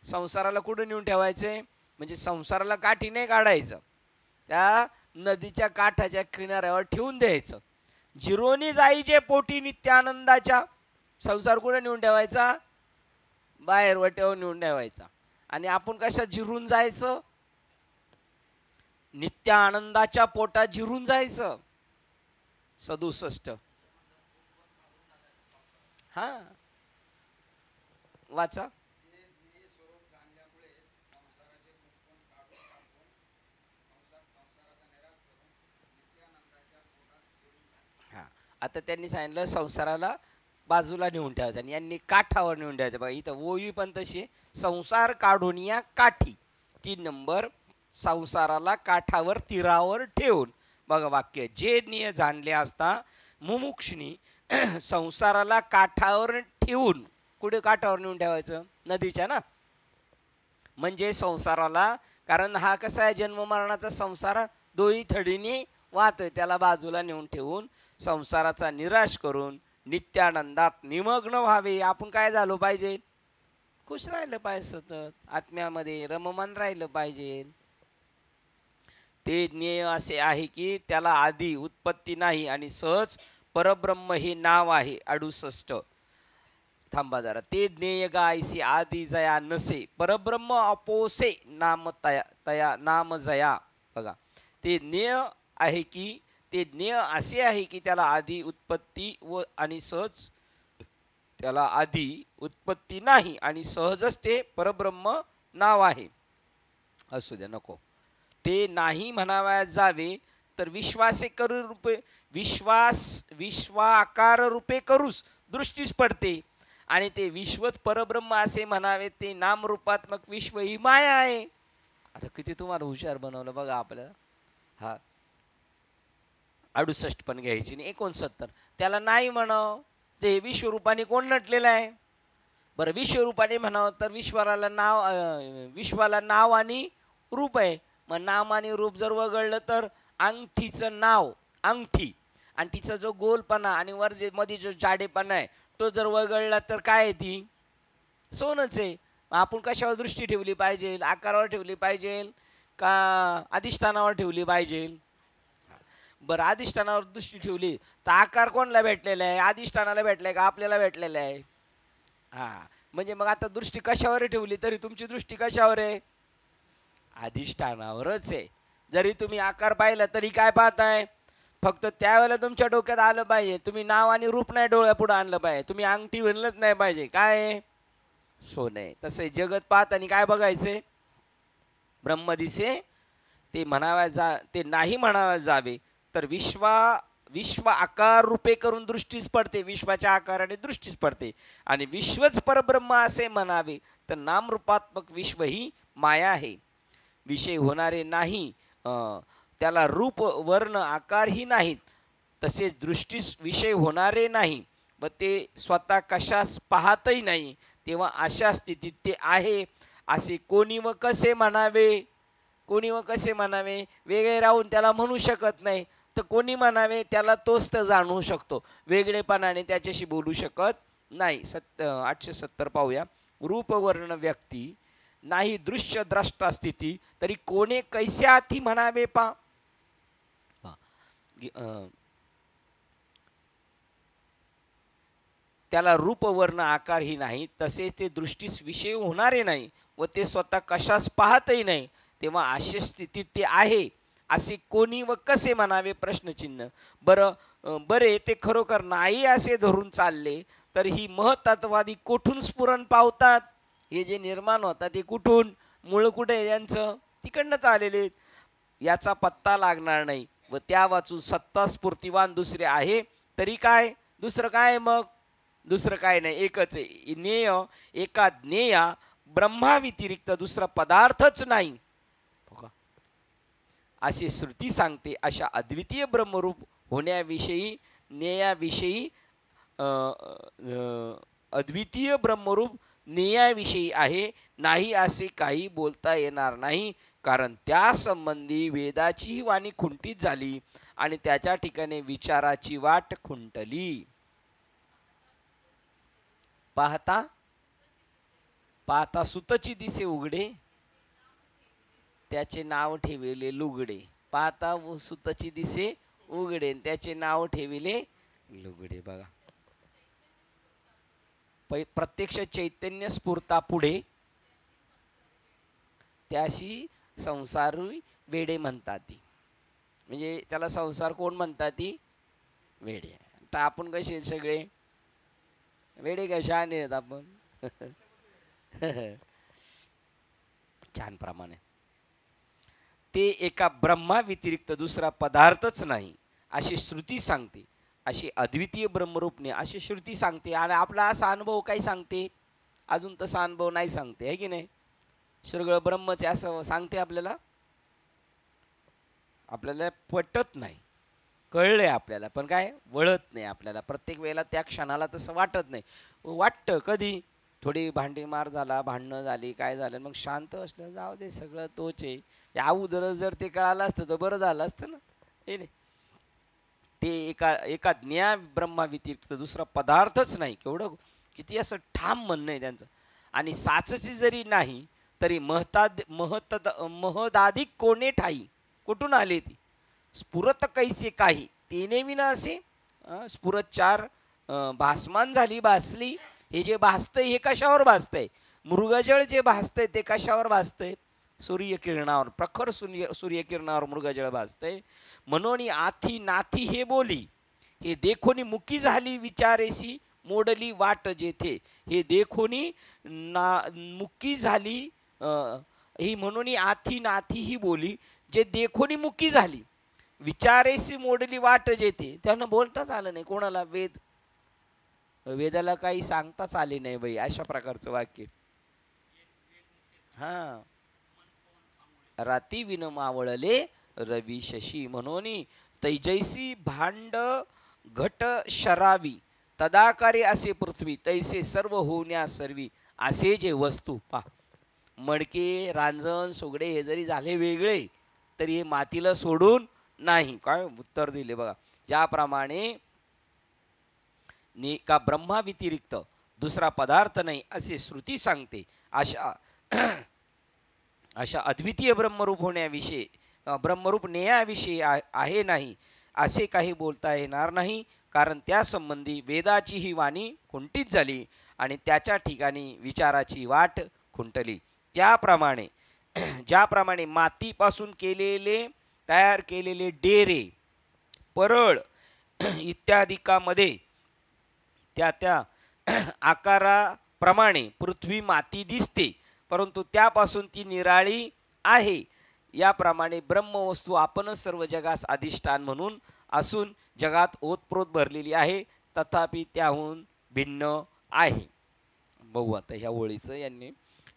संसाराला कुठं नेऊन ठेवायचे? म्हणजे संसाराला काठी नाही काढायचं, त्या नदीच्या काठाच्या किनाऱ्यावर ठेवून द्यायचं. जिरोनी जाईचे पोटी नित्यानंदाच्या. संसार कुठे नेऊन ठेवायचा? बाहेर वट्यावर नेऊन ठेवायचा. आणि आपण कशा जिरून जायचं? नित्य आनंदाच्या पोटात जिरून जायचं. 67 हा वाचा. हा आता त्यांनी सांगितलं संसाराला बाजूला नेऊन ठेवायचं आणि यांनी काठावर नेऊन ठेवायचं. बघा इथं ओवी पण तशी, संसार काढून या काठी. 3 नंबर, संसाराला काठावर तीरावर ठेवून. बघा वाक्य, जे ज्ञेय जाणले असता मुमुक्षनी संसाराला काठावर ठेवून. कुठे काठावर नेऊन ठेवायचं? नदीच्या ना. म्हणजे संसाराला, कारण हा कसा आहे जन्म मरणाचा संसार दोही थडीने वाहतोय, त्याला बाजूला नेऊन ठेवून संसाराचा निराश करून नित्यानंदात निमग्न व्हावे. आपण काय झालो पाहिजे? खुश राहिलं पाहिजे, सतत आत्म्यामध्ये रममान राहिलं पाहिजे. ते ज्ञेय असे आहे की त्याला आधी उत्पत्ती नाही आणि सहज परब्रह्म हे नाव आहे. 68 थांबा जरा. ते ज्ञेय गायसी आधी जया नसे, परब्रह्म अपोसे नाम तया तया नाम जया. बघा ते ज्ञेय आहे की, ते ज्ञेय असे आहे की त्याला आधी उत्पत्ती व आणि सहज, त्याला आधी उत्पत्ती नाही आणि सहजच ते परब्रह्म नाव आहे. असू द्या, नको ते नाही म्हणावयास जावे तर विश्वासे करू रूपे, विश्वाकार रूपे करूस दृष्टीस पडते. आणि ते विश्वच परब्रह्म असे म्हणावे ते नामरूपात्मक विश्व ही माया आहे. आता किती तुम्हाला हुशार बनवलं बघा आपल्याला. हा 68 पण घ्यायची नाही. 69 त्याला नाही म्हणाव ते विश्वरूपाने कोण नटलेलं आहे? बरं विश्वरूपाने म्हणावं तर विश्वाला नाव आणि रूप आहे. मग नाम आणि रूप जर वगळलं तर अंगठीचं नाव अंगठी आणि तिचा जो गोलपणा आणि वर मध्ये जो जाडेपणा आहे तो जर वगळला तर काय आहे? ती सोनच आहे. आपण कशावर दृष्टी ठेवली पाहिजे? आकारावर ठेवली पाहिजे का अधिष्ठानावर ठेवली पाहिजे? बरं अधिष्ठानावर दृष्टी ठेवली तर आकार कोणाला भेटलेला आहे? अधिष्ठानाला भेटलाय का आपल्याला भेटलेला आहे? हा म्हणजे मग आता दृष्टी कशावर ठेवली तरी तुमची दृष्टी कशावर आहे? अधिष्ठानावरच आहे. जरी तुम्ही आकार पाहिला तरी काय पाहताय? फक्त त्यावेळेला तुमच्या डोक्यात आलं पाहिजे, तुम्ही नाव आणि रूप नाही डोळ्या पुढे आणलं पाहिजे, तुम्ही अंगठी म्हणलंच नाही पाहिजे काय सोने. तसे जगत पाहत आणि काय बघायचे? ब्रह्म दिसे ते म्हणाव्या ते नाही म्हणाव्या जावे तर विश्व आकार रूपे करून दृष्टीस पडते. विश्वाच्या आकाराने दृष्टीस पडते. आणि विश्वच परब्रह्म असे म्हणावे तर नामरूपात्मक विश्व ही माया आहे. विषय होणारे नाही, त्याला रूप वर्ण आकारही नाहीत. तसेच दृष्टीस विषय होणारे नाही व ते स्वतः कशास पाहतही नाही. तेव्हा अशा स्थितीत ते आहे असे कोणी व कसे म्हणावे? कोणी व कसे म्हणावे? वेगळे राहून त्याला म्हणू शकत नाही तर कोणी म्हणावे? त्याला तोच तर जाणू शकतो, वेगळेपणाने त्याच्याशी बोलू शकत नाही. 870 पाहूया. रूपवर्ण व्यक्ती नाही दृश्य द्रष्टा स्थिती तरी कोणे कैस्याथी म्हणावे पा. त्याला रूपवर्ण आकार ही नाही, तसेच ते दृष्टीस विषय होणारे नाही व ते स्वतः कशास पाहतही नाही. तेव्हा अशा स्थितीत ते आहे असे कोणी व कसे म्हणावे? प्रश्नचिन्ह. बरे ते खरोखर नाही असे धरून चालले तर ही महतत्वादी कुठून स्फुरण पावतात? हे जे निर्माण होतात ते कुठून? मूळ कुठे आहे यांचं? तिकडनंच आलेले आहेत, याचा पत्ता लागणार नाही. व त्या वाचून सत्ता स्फूर्तिवान दुसरे आहे तरी काय, दुसरं काय, मग दुसरं काय नाही, एकच आहे. ज्ञेय एका ज्ञेया ब्रह्माव्यतिरिक्त दुसरा पदार्थच नाही अशी श्रुती सांगते. अशा अद्वितीय ब्रह्मरूप होण्याविषयी ज्ञेयाविषयी अद्वितीय ब्रह्मरूप ज्ञेयाविषयी आहे नाही असे काही बोलता येणार नाही. कारण त्या संबंधी वेदाची वाणी खुंटीत झाली आणि त्याच्या ठिकाणी विचाराची वाट खुंटली. पाहता पाहता सुतची दिसे उघडे, त्याचे नाव ठेविले लुगडे. पाहता सुतची दिसे उघडे, त्याचे नाव ठेविले लुगडे. बघा, प्रत्यक्ष चैतन्य स्फुरता पुढे त्याशी संसारी वेडे म्हणतात ती. म्हणजे त्याला संसार कोण म्हणतात ती, वेडे. तर आपण कसे सगळे वेडे कशाने आहेत आपण छान प्रमाणे. ते एका ब्रह्मा व्यतिरिक्त दुसरा पदार्थच नाही अशी श्रुती सांगते. अशी अद्वितीय ब्रह्मरूपने अशी श्रुती सांगते. आणि आपला असा अनुभव काय सांगते, अजून तसा अनुभव नाही सांगते, आहे की नाही. सगळं ब्रह्मचे असं सांगते आपल्याला, आपल्याला पटत नाही, कळलंय आपल्याला, पण काय वळत नाही आपल्याला. प्रत्येक वेळेला त्या क्षणाला तसं वाटत नाही. वाटतं कधी थोडी भांडी मार झाला, भांडणं झाली, काय झालं, मग शांत असलं, जाऊ दे सगळं तोच आहे. या अगोदर जर ते कळालं असतं तर बरं झालं असतं ना, हे नाही. ते एका ज्ञा ब्रह्मा व्यतिरिक्त दुसरा पदार्थच नाही. केवढं किती असं ठाम म्हणणं आहे त्यांचं. आणि साचची जरी नाही तरी महदाधिक कोणे ठाई, कुठून आले ती, स्फुरत कैसे काही तेने विना असे. स्फुरत चार भासमान झाली भासली. हे जे भासतंय हे कशावर भासतंय, मृगजळ जे भासतंय ते कशावर भासतंय, सूर्यकिरणावर, प्रखर सूर्यकिरणावर मृगजळ भासतंय. म्हणून आथी नाथी हे बोली, हे देखोनी मुकी झाली विचारेसी मोडली वाट जेथे. हे देखोनी मुकी झाली ही, म्हणून आथी नाथी ही बोली, जे देखोनी मुकी झाली विचारेसी मोडली वाट जेथे. त्यांना बोलताच आलं नाही कोणाला, वेदाला काही सांगताच आले नाही बाई, अशा प्रकारचं वाक्य. हा, राती विन मावळले रवी शशी. म्हणून तैजैसी भांड घट शरावी तदाकारे असे पृथ्वी, तैसे सर्व होण्या सर्वी असे जे वस्तू. पा, मडके रांजण सोगडे हे जरी झाले वेगळे तरी हे मातीला सोडून नाही. काय उत्तर दिले बघा. ज्याप्रमाणे का ब्रह्मा व्यतिरिक्त दुसरा पदार्थ नाही असे श्रुती सांगते. अशा अद्वितीय ब्रह्मरूप होण्याविषयी, ब्रह्मरूप नेयाविषयी आहे नाही असे काही बोलता येणार नाही. कारण त्या संबंधी वेदाची ही वाणी खुंटीत झाली आणि त्याच्या ठिकाणी विचाराची वाट खुंटली. त्याप्रमाणे ज्याप्रमाणे मातीपासून तयार केलेले डेरे, परळ इत्यादिकामध्ये त्या आकाराप्रमाणे पृथ्वी माती दिसते, परंतु त्यापासून ती निराळी आहे. याप्रमाणे ब्रह्मवस्तू आपणच सर्व जगास अधिष्ठान म्हणून असून जगात ओतप्रोत भरलेली आहे, तथापि त्याहून भिन्न आहे. बघू आता ह्या ओळीचं यांनी.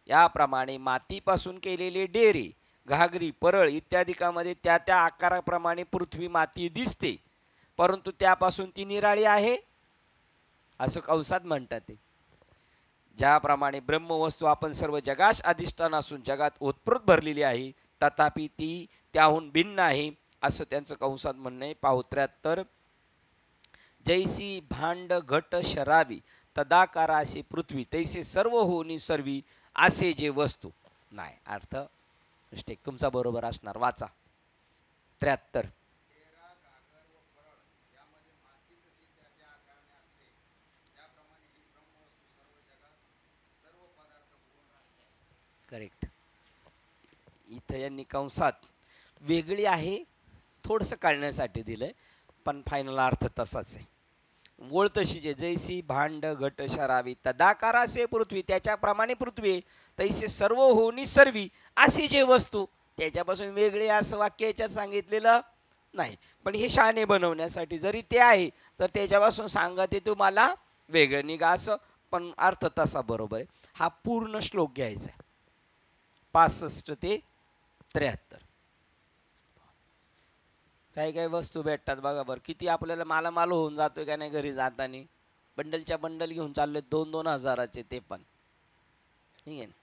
याप्रमाणे मातीपासून केलेले डेरे, घागरी, परळ इत्यादिकामध्ये त्या आकाराप्रमाणे पृथ्वी माती दिसते, परंतु त्यापासून ती निराळी आहे असं कंसात म्हणतात ते. ज्याप्रमाणे ब्रह्मवस्तू आपण सर्व जगास अधिष्ठान असून जगात ओतप्रोत भरलेली आहे, तथापि ती त्याहून भिन्न आहे असं त्यांचं कंसात म्हणणं आहे. 73. जैसी भांड घट शरावी तदाकारा असे पृथ्वी, तैसे सर्व होनी सर्वी असे जे वस्तू. नाही, अर्थ मिस्टेक तुमचा बरोबर असणार. वाचा. 73. करेक्ट. इथं यांनी कंसात वेगळी आहे थोडंसं काढण्यासाठी दिलंय, पण फायनल अर्थ तसाच आहे. ओळ तशीच आहे. जैसी भांड घट शरावी तदाकारासे पृथ्वी, त्याच्याप्रमाणे पृथ्वी, तैसे सर्व होनी सर्वी असे जे वस्तू. त्याच्यापासून वेगळे असं वाक्य याच्यात सांगितलेलं नाही. पण हे शहाणे बनवण्यासाठी जरी ते आहे तर त्याच्यापासून सांगा ते तुम्हाला वेगळं निघा असं, पण अर्थ तसा बरोबर आहे. हा पूर्ण श्लोक घ्यायचा आहे 65 ते 73. काही काही वस्तू भेटतात बघा बरं, किती आपल्याला मालामाल होऊन जातोय का नाही घरी जाताना. बंडलच्या बंडल घेऊन चालले 2-2 हजाराचे, ते पण ठीक आहे ना.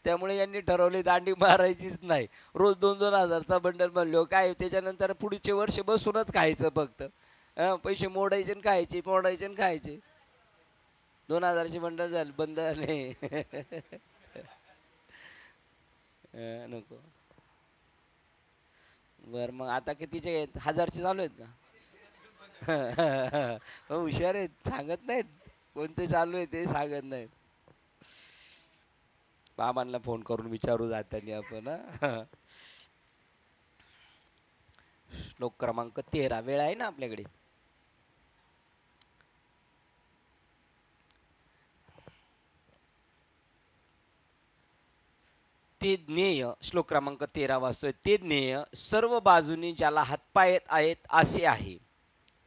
त्यामुळे यांनी ठरवले दांडी मारायचीच नाही. रोज 2-2 हजारचा बंडल बनलो काय, त्याच्यानंतर पुढचे वर्ष बसूनच खायचं फक्त. पैसे मोडायचे आणि खायचे, मोडायचे आणि खायचे. 2 हजाराचे बंडल झाले, बंद झाले. नको. बर मग आता कितीचे आहेत? 1000चे चालू आहेत का? हुशार आहेत, सांगत नाहीत कोणते चालू आहे ते सांगत नाहीत. बाबांना फोन करून विचारू जाताना आपण. श्लोक क्रमांक 13. वेळ आहे ना आपल्याकडे? ते ज्ञेय, श्लोक क्रमांक 13 वाचतोय. ते ज्ञेय सर्व बाजूनी ज्याला हातपाय आहेत असे आहे.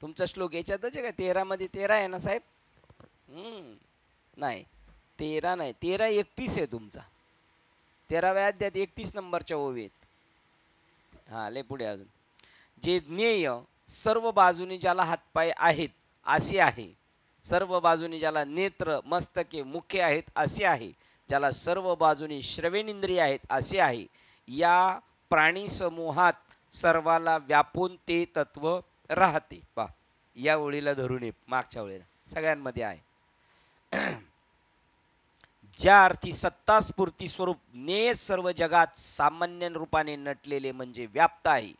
तुमचा श्लोक याच्यातच आहे का? 13 मध्ये 13 आहे ना साहेब? नाही 13 नाही, 13-31 आहे तुमचा. 13व्या अध्यायात 31 नंबरच्या ओवीत. हा लय पुढे अजून. जे ज्ञेय सर्व बाजूनी ज्याला हातपाय आहेत असे आहे. सर्व बाजूनी ज्याला नेत्र, मस्तके, मुखे आहेत असे आहे. ज्याला सर्व बाजूनी श्रवणेंद्रिय आहेत असे आहे. या प्राणी समूहात सर्वाला व्यापून ते तत्व राहते. पा या ओळीला धरून मागच्या ओळीला सगळ्यांमध्ये आहे. ज्या अर्थी सत्ता स्फूर्ती स्वरूप नेय सर्व जगात सामान्य रूपाने नटलेले म्हणजे व्याप्त आहे.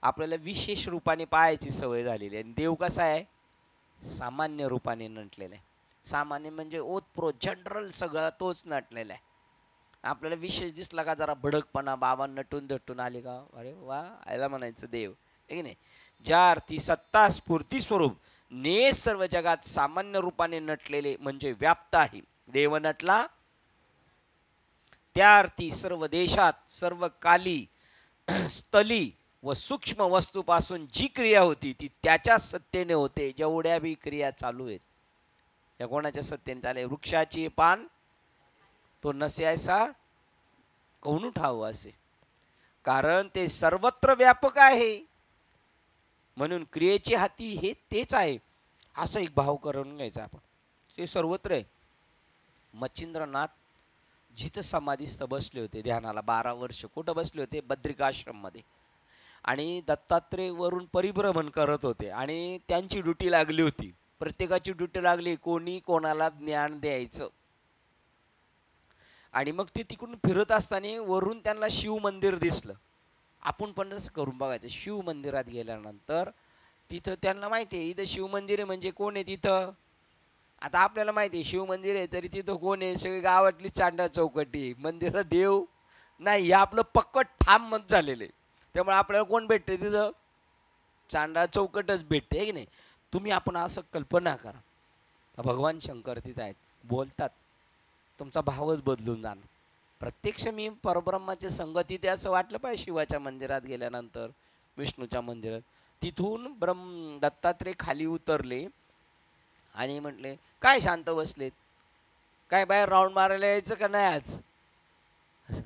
आपल्याला विशेष रूपाने पाहायची सवय झालेली आहे. देव कसा आहे? सामान्य रूपाने नटलेला आहे. सामान्य म्हणजे ओतप्रोत जनरल सगळं तोच नटलेला आहे. आपल्याला विशेष दिसला का जरा भडकपणा, बाबा नटून दटून आले का, अरे वा आयला म्हणायचं देव आहे की नाही. ज्या अर्थी सत्ता स्फूर्ती स्वरूप ने सर्व जगात सामान्य रूपाने नटलेले म्हणजे व्याप्त आहे. देव नटला. त्या अर्थी सर्व देशात, सर्व काली, स्थली व सूक्ष्म वस्तूपासून जी क्रिया होती ती त्याच्या सत्तेने होते. जेवढ्या बी क्रिया चालू आहेत या कोणाच्या सत्तेने चालू आहे? वृक्षाची पान तो नसे ऐसा कोण उठावं असे, कारण ते सर्वत्र व्यापक आहे. म्हणून क्रियेची हाती हे तेच आहे असं एक भाव करून घ्यायचा आपण. ते सर्वत्र आहे. मच्छिंद्रनाथ जिथं समाधीस्थ बसले होते ध्यानाला 12 वर्ष, कुठं बसले होते? बद्रिकाश्रम मध्ये. आणि दत्तात्रेय वरून परिभ्रमण करत होते आणि त्यांची ड्युटी लागली होती. प्रत्येकाची ड्युटी लागली, कोणी कोणाला ज्ञान द्यायचं. आणि मग ते तिकडून फिरत असताना वरून त्यांना शिव मंदिर दिसलं. आपण पण असं करून बघायचं. शिव मंदिरात गेल्यानंतर तिथं त्यांना माहिती आहे इथं शिव मंदिर आहे म्हणजे कोण आहे तिथं. आता आपल्याला माहिती आहे शिव मंदिर आहे तरी तिथं कोण आहे? सगळी गावातली चांडा चौकटी, मंदिरात देव नाही. हे आपलं पक्कट ठाम मत झालेलं आहे. त्यामुळे आपल्याला कोण भेटते तिथं? चांडा चौकटच भेटते आहे की नाही. तुम्ही आपण असं कल्पना करा, भगवान शंकर तिथं आहेत, बोलतात, तुमचा भावच बदलून जाणार. प्रत्यक्ष मी परब्रह्माच्या संगतीत असं वाटलं पाहिजे. शिवाच्या मंदिरात गेल्यानंतर, विष्णूच्या मंदिरात, तिथून दत्तात्रेय खाली उतरले आणि म्हटले काय शांत बसलेत, काय बाहेर राऊंड मारायला यायचं का नाही आज? असं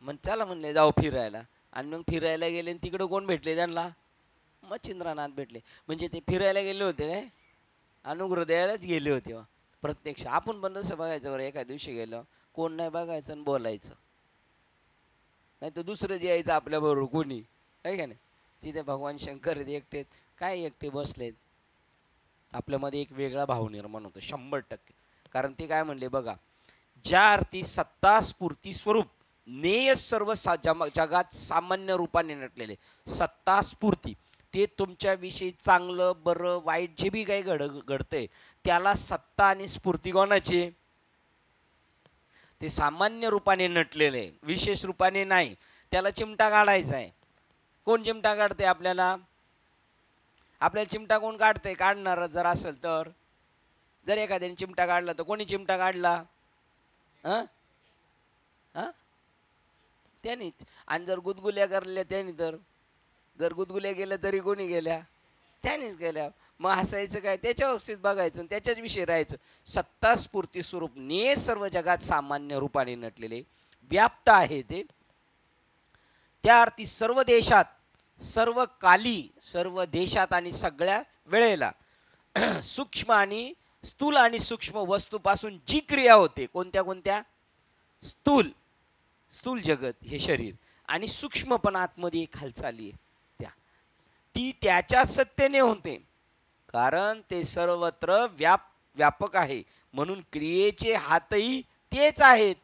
मग चला म्हणले जाऊ फिरायला. आणि मग फिरायला गेले आणि तिकडं कोण भेटले त्यांना? मच्छिंद्रनाथ भेटले. म्हणजे ते फिरायला गेले होते काय? अनुग्रह द्यायलाच गेले होते. प्रत्यक्ष आपण पण तसं बघायचं. बरं एका दिवशी गेलं कोण नाही बघायचं आणि बोलायचं, नाही तर दुसरं जे यायचं आपल्याबरोबर कोणी आहे का नाही. तिथे भगवान शंकर एकटे काय एकटे बसलेत. आपल्यामध्ये एक वेगळा भाव निर्माण होतो 100%. कारण ते काय म्हणले बघा, ज्या अर्थी सत्ता स्फूर्ती स्वरूप नेय सर्व जगात सामान्य रूपाने नटलेले. सत्ता स्फूर्ती ते तुमच्याविषयी चांगलं बरं वाईट जे बी काही घडतंय त्याला सत्ता आणि स्फूर्ती कोणाची? ते सामान्य रूपाने नटलेले, विशेष रूपाने नाही. त्याला चिमटा काढायचा आहे. कोण चिमटा काढते आपल्याला? आपल्याला चिमटा कोण काढते? काढणार जर असेल तर. जर एखाद्याने चिमटा काढला तर कोणी चिमटा काढला? त्यांनीच. आणि जर गुदगुल्या करल्या त्यांनी, तर जर गुदगुल्या गेल्या तरी कोणी गेल्या, त्यानेच गेल्या. मग हसायचं काय, त्याच्यावरच बघायचं आणि त्याच्याच विषयी राहायचं. सत्ता स्फूर्ती स्वरूप ने सर्व जगात सामान्य रूपाने नटलेले व्याप्त आहे ते. त्या अर्थी सर्व देशात, सर्व काली, सर्व देशात आणि सगळ्या वेळेला सूक्ष्म आणि स्थूल आणि सूक्ष्म वस्तूपासून जी क्रिया होते, कोणत्या कोणत्या, स्थूल, स्थूल जगत हे शरीर, आणि सूक्ष्म पण आतमध्ये एक हालचाली आहे त्या, ती त्याच्या सत्तेने होते, कारण ते सर्वत्र व्यापक आहे. म्हणून क्रियेचे हातही तेच आहेत.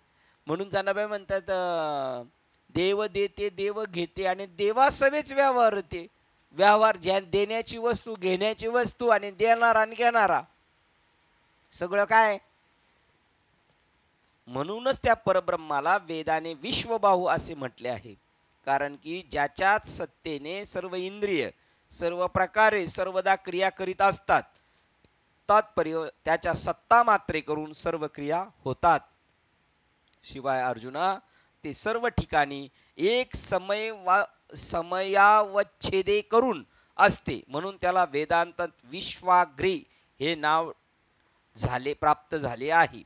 म्हणून जनाबाई म्हणतात, देव देते देव घेते आणि देवासवेच व्यवहार होते. व्यवहार ज्या देण्याची वस्तू, घेण्याची वस्तू आणि देणारा आणि घेणारा सगळं काय. म्हणूनच त्या परब्रह्माला वेदाने विश्वबाहू असे म्हटले आहे. कारण की ज्याच्याच सत्तेने सर्व इंद्रिय सर्व प्रकारे सर्वदा क्रिया करीत असतात, तात्पर्य त्याच्या सत्ता मात्रे करून सर्व क्रिया होतात. शिवाय अर्जुना, ते सर्व ठिकाणी एक समयावच्छेदे करून असते, म्हणून त्याला वेदांतात विश्वाग्रे हे नाव प्राप्त झाले आहे.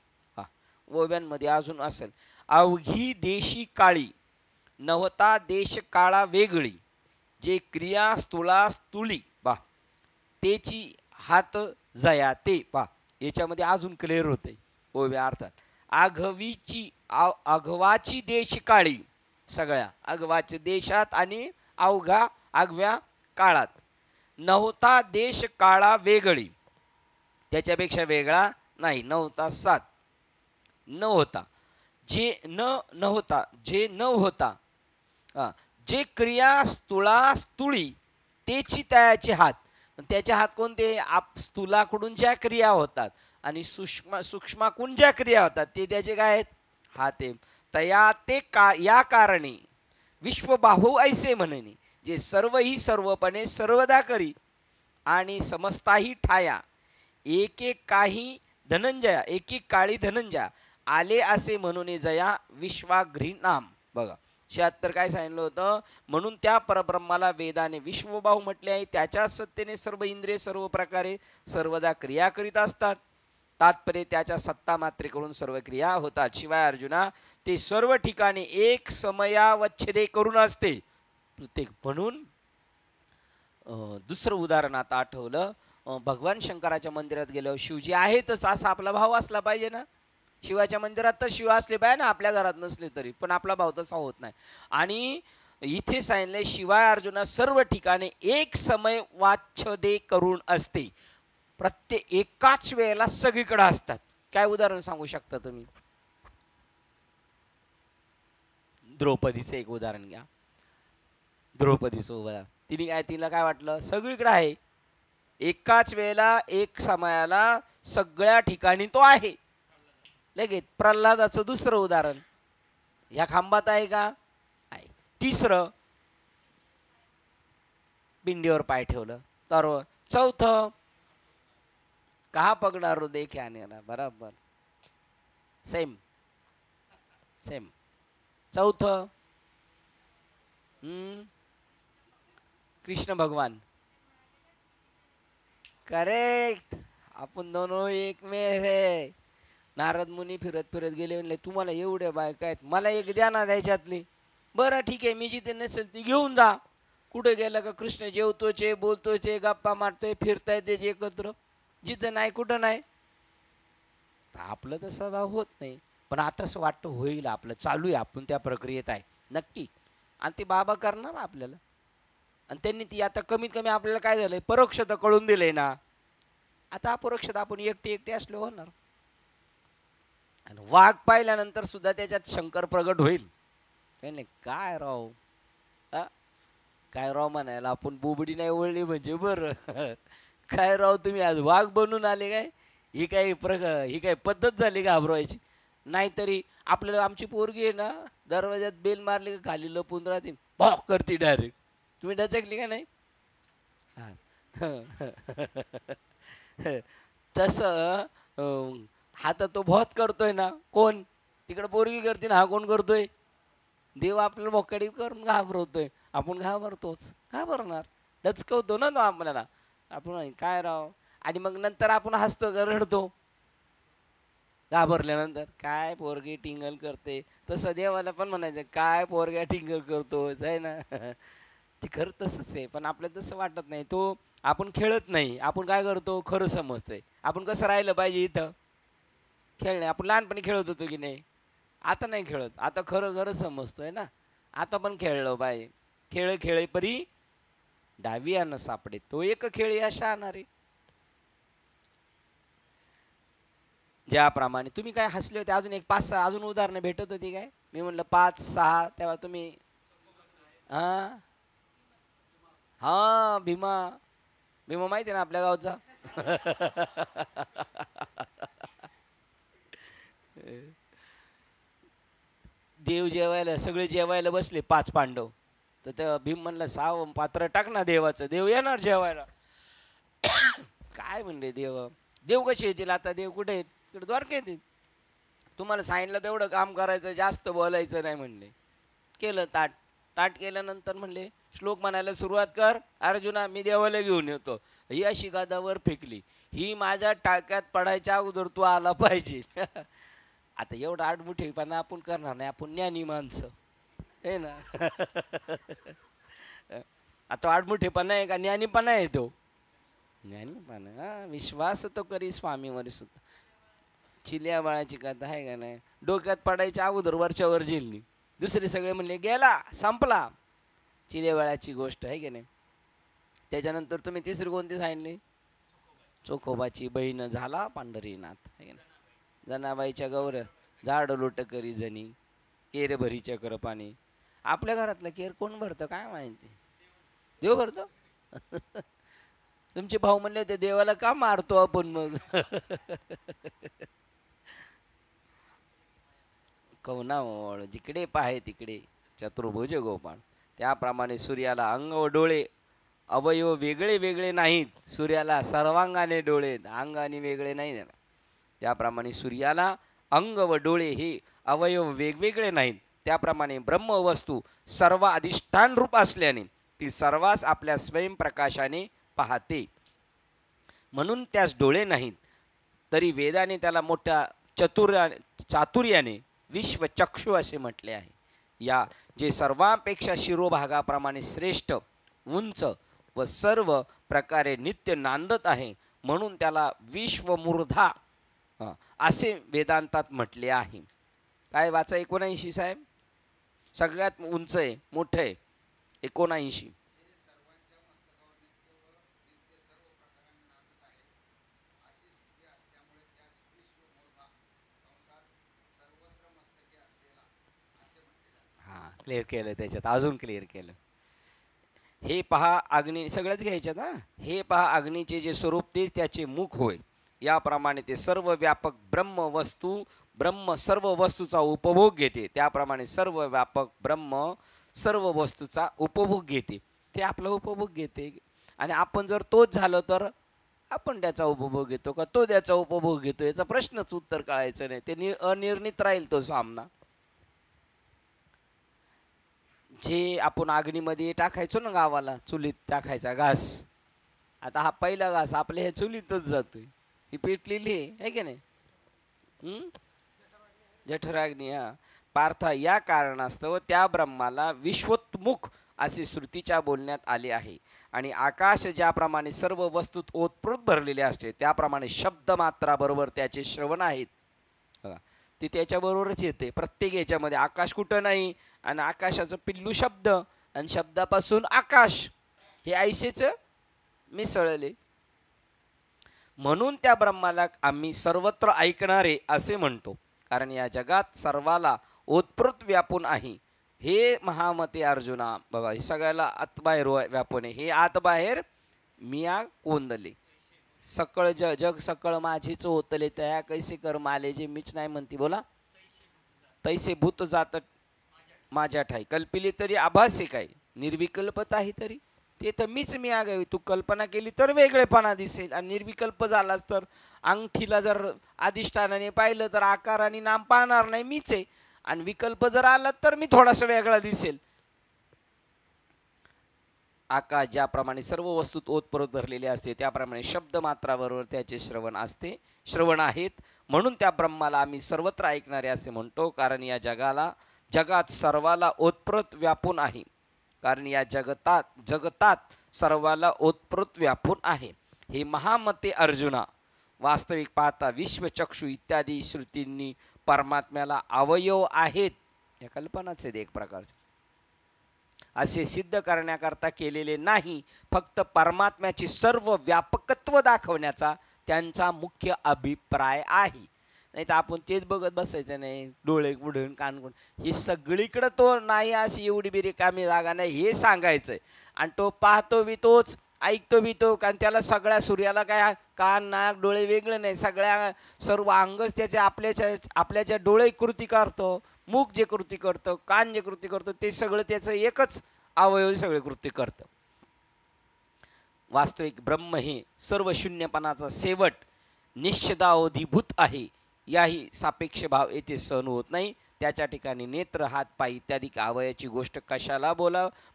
ओव्यांमध्ये अजून असेल, अवघी देशी काळी नवता देश काळा वेगळी, जे क्रिया स्थूला स्थूली बा तेची हात जया ते पा. याच्यामध्ये अजून क्लिअर होते ओव्या अर्थात. आघवाची देश काळी, सगळ्या आघवाच्या देशात आणि अवघा आघव्या काळात. नव्हता देश काळा वेगळी, त्याच्यापेक्षा वेगळा नाही. नव्हता सात, न होता जे नव्हता, जे न होता, जे क्रिया स्थूला स्थूळी तेची तयाचे हात. त्याचे हात कोणते, स्थूलाकडून ज्या क्रिया होतात आणि सूक्ष्माकडून ज्या क्रिया होतात ते त्याचे काय आहेत, हात आहे. तया ते या कारणे विश्वबाहू ऐसे म्हणणे, जे सर्व ही सर्वपणे सर्वदा करी आणि समस्ताही ठाया. एक एक काही धनंजया, एक एक काळी धनंजया आले असे म्हणून जया विश्वाग्री नाम. बघा 76 काय सांगितलं होतं. म्हणून त्या परब्रह्माला वेदाने विश्वबाहू म्हटले आहे. त्याच्या सत्तेने सर्व इंद्रिय सर्व प्रकारे सर्वदा क्रिया करीत असतात, तात्पर्य त्याच्या सत्ता मात्रे करून सर्व क्रिया होतात. शिवाय अर्जुना, ते सर्व ठिकाणी एक समयावच्छेदे करून असते प्रत्येक. म्हणून दुसरं उदाहरण आता आठवलं, भगवान शंकराच्या मंदिरात गेल्यावर शिवजी आहेतच असा आपला भाव असला पाहिजे ना. शिवाच्या मंदिरात तर शिव असले पाहिजे ना, आपल्या घरात नसले तरी, पण आपला भाव तसा होत नाही. आणि इथे सांगितले शिवाय अर्जुना सर्व ठिकाणी एक समय वाच्छदे करून असते, प्रत्येक एकाच वेळेला सगळीकडे असतात. काय उदाहरण सांगू शकता तुम्ही? द्रौपदीचं एक उदाहरण घ्या. द्रौपदीचं उदाहरण, तिला काय वाटलं, सगळीकडे आहे, एकाच वेळेला एक समयाला सगळ्या ठिकाणी तो आहे. लगेच प्रल्हादाचं दुसरं उदाहरण, ह्या खांबात आहे का, आहे. तिसरं, पिंडीवर पाय ठेवलं तर. चौथं, कहा पगडा रो देखे आने ना, बराबर सेम सेम. चौथं, कृष्ण भगवान. करेक्ट, आपण दोनों एक में है. नारद मुनी फिरत फिरत गेले, म्हणले तुम्हाला एवढे बायका आहेत, मला एक द्या ना त्याच्यातली. बरं ठीक आहे, मी जिथे नसेल ती घेऊन जा. कुठे गेला का कृष्ण जेवतोचे, बोलतोचे, गप्पा मारतोय, फिरताय त्याचे एकत्र. जिथं नाही कुठं नाही. आपलं तसा भाव होत नाही, पण आता असं वाटतं होईल, आपलं चालू आहे, आपण त्या प्रक्रियेत आहे नक्की. आणि ते बाबा करणार आपल्याला. आणि त्यांनी ती आता कमीत कमी आपल्याला काय झालंय, परोक्षता कळून दिलंय ना. आता अपरोक्षता आपण एकटे असलो होणार. आणि वाघ पाहिल्यानंतर सुद्धा त्याच्यात शंकर प्रगट होईल. काय राव, काय राव म्हणायला आपण बोबडी नाही ओळली म्हणजे बरं. काय राव तुम्ही आज वाघ बनून आले काय, ही काही पद्धत झाली घाबरवायची. नाहीतरी आपल्याला आमची पोरगी आहे ना, दरवाज्यात बेल मारली का खाली लपून राहते, भॉक करते डायरेक्ट. तुम्ही डचकली का नाही? तसं हा तर तो बहुत करतोय ना. कोण तिकडे पोरगी करते ना, हा कोण करतोय? देव आपल्याला बोकडी करून घाबरवतोय, आपण घाबरतोच, घाबरणार, डचकवतो ना तो आपल्याला. आपण काय राव, आणि मग नंतर आपण हसतो का रडतो घाबरल्यानंतर, काय पोरगी टिंगल करते. तसं देवाला पण म्हणायचं, काय पोरग्या टिंगल करतो आहे ना. ती खरं तसंच आहे, पण आपल्याला तसं वाटत नाही. तो आपण खेळत नाही, आपण काय करतो खरं समजतोय. आपण कसं राहिलं पाहिजे इथं खेळणे. आपण लहानपणी खेळत होतो की नाही, आता नाही खेळत, आता खरं खरं समजतोय ना. आता पण खेळलो पाहिजे. खेळ खेळे परी डावी न सापडे, तो एक खेळ या शहाणारे. ज्याप्रमाणे तुम्ही काय हसले होते, अजून एक 5-6 अजून उदाहरणं भेटत होती काय. मी म्हणलं 5-6, तेव्हा तुम्ही हा हा भीमा, भीमा माहिती आहे ना आपल्या गावचा. देव जेवायला, सगळे जेवायला बसले 5 पांडव, तर त्या भीम म्हणलं 6 पात्र टाक ना देवाचं, देव येणार जेवायला. काय म्हणले देव, देव कसे येतील आता, देव कुठे आहेत, इकडे द्वारकेत आहेत. तुम्हाला सांगितलं तेवढं काम करायचं, जास्त बोलायचं नाही म्हणले. केलं ताट, ताट केल्यानंतर म्हणले श्लोक म्हणायला सुरुवात कर, अर्जुना मी देवाला घेऊन येतो. ही अशी गादावर फेकली, ही माझ्या टाक्यात पडायच्या अगोदर तू आला पाहिजे. आता एवढा आडमुठेपणा आपण करणार नाही, आपण ज्ञानी माणसं आहे ना. आता आडमुठेपणा आहे का ज्ञानीपणा आहे तो, ज्ञानीपणा. हा, विश्वास तो करी स्वामीवर सुद्धा. चिल्या बाळाची कथा आहे का नाही, डोक्यात पडायच्या अगोदर वरच्यावर झेलली, दुसरे सगळे म्हणले गेला संपला. चिल्या बाळाची गोष्ट आहे की नाही. त्याच्यानंतर तुम्ही तिसरी कोणती सांगितली, चोखोबाची बहीण झाला पंढरीनाथ आहे की नाही. जनाबाईच्या गौर झाड लोट करी जणी, केर भरीच्या करपाणी. आपल्या घरातलं केर कोण भरतं काय माहिती, देव भरतो. तुमचे भाऊ म्हणले ते देवाला का मारतो आपण मग. कवनावळ जिकडे पाहे तिकडे चतुर्भुज गोपाळ. त्याप्रमाणे सूर्याला अंग व डोळे अवयव वेगळे वेगळे नाहीत, सूर्याला सर्वांगाने डोळे, अंगाने वेगळे नाही. त्याप्रमाणे सूर्याला अंग व डोळे हे अवयव वेगवेगळे नाहीत, त्याप्रमाणे ब्रह्मवस्तू सर्व अधिष्ठान रूप असल्याने ती सर्वांस आपल्या स्वयंप्रकाशाने पाहते, म्हणून त्यास डोळे नाहीत. तरी वेदाने त्याला मोठ्या चातुर्याने विश्वचक्षु असे म्हटले आहे. या जे सर्वांपेक्षा शिरोभागाप्रमाणे श्रेष्ठ, उंच व सर्व प्रकारे नित्य नांदत आहे, म्हणून त्याला विश्वमूर्धा असे वेदांतात म्हटले आहे. काय वाचा 79 साहेब, सगळ्यात उंच आहे, मोठं आहे 79. हां, क्लिअर केलं, त्याच्यात अजून क्लिअर केलं. हे पहा अग्नी, सगळंच घ्यायच्यात हा. हे पहा अग्नीचे जे स्वरूप तेच त्याचे मुख होय. याप्रमाणे ते सर्व व्यापक ब्रह्म सर्व वस्तूचा उपभोग घेते, त्याप्रमाणे सर्व व्यापक ब्रह्म सर्व वस्तूचा उपभोग घेते. ते आपला उपभोग घेते, आणि आपण जर तोच झालो तर आपण त्याचा उपभोग घेतो का तो त्याचा उपभोग घेतो, याचा प्रश्नच उत्तर कळायचं नाही. ते अनिर्णित राहील तो सामना. जे आपण अग्नीमध्ये टाकायचो ना गावाला, चुलीत टाकायचा घास, आता हा पहिला घास आपल्या ह्या चुलीतच जातोय, ही पेटलेली आहे की नाही. जठराग्नी. हा पार्था, या कारणास्तव त्या ब्रह्माला विश्वोत्मुख असे श्रुतीच्या बोलण्यात आले आहे. आणि आकाश ज्याप्रमाणे सर्व वस्तूत ओतप्रोत भरलेले असते, त्याप्रमाणे शब्द मात्राबरोबर त्याचे श्रवण आहेत. ते त्याच्याबरोबरच येते प्रत्येक याच्यामध्ये. आकाश कुठं नाही, आणि आकाशाचं पिल्लू शब्द, आणि शब्दापासून आकाश, हे ऐसेच मिसळले. म्हणून त्या ब्रह्माला आम्ही सर्वत्र ऐकणारे असे म्हणतो, कारण या जगात सर्वाला ओतप्रोत व्यापून आहे. हे महामते अर्जुना, बघा हे सगळ्याला आतबाहेर व्यापून आहे. हे आतबाहेर मिया कोंदले, सकळ जग सकळ माझेच होतले, तया कैसे कर माले, जे मीच नाही म्हणती बोला, तैसे भूत जात माझ्या ठाई. कल्पिले तरी आभासे काय, निर्विकल्पता आहे तरी ते तर मीच मी आगावी. तू कल्पना केली तर वेगळेपणा दिसेल, आणि निर्विकल्प झालास तर अंगठीला जर अधिष्ठानाने पाहिलं तर आकार आणि नाम पाहणार नाही, मीच आहे. आणि विकल्प जर आला तर मी थोडासा वेगळा दिसेल. आकाश ज्याप्रमाणे सर्व वस्तूत ओतप्रोत भरलेले असते त्याप्रमाणे शब्द मात्राबरोबर त्याचे श्रवण असते, श्रवण आहेत. म्हणून त्या ब्रह्माला आम्ही सर्वत्र ऐकणारे असे म्हणतो, कारण या जगात सर्वाला ओतप्रोत व्यापून आहे. कारण या जगतात सर्वाला ओतप्रोत व्यापून आहे. हे महामते अर्जुना, वास्तविक पाहता विश्वचक्षु इत्यादी श्रुतींनी परमात्म्याला अवयव आहेत, या कल्पनाच आहेत एक प्रकारचे, असे सिद्ध करण्याकरता केलेले नाही, फक्त परमात्म्याचे सर्व व्यापकत्व दाखवण्याचा त्यांचा मुख्य अभिप्राय आहे. नाही तर आपण तेच बघत बसायचं नाही, डोळे उघडून कान उघडून, हे सगळीकडं तो नाही अशी एवढी बी रिकामी जागा नाही हे सांगायचंय. आणि तो पाहतो बी तोच, ऐकतो बी तो, कारण त्याला सगळ्या सूर्याला काय कान नाक डोळे वेगळे नाही, सर्व अंगच त्याचे आपल्याच्या डोळे कृती करतो, मुख जे कृती करतं, कान जे कृती करतो, ते सगळं त्याचं एकच अवयव सगळे कृती करतं. वास्तविक ब्रह्म हे सर्व शून्यपणाचा शेवट निश्चितावधीभूत आहे. याही सापेक्ष भाव येथे सहन होत नाही. त्याच्या ठिकाणी नेत्र हात पाय इत्यादी अवयाची गोष्ट कशाला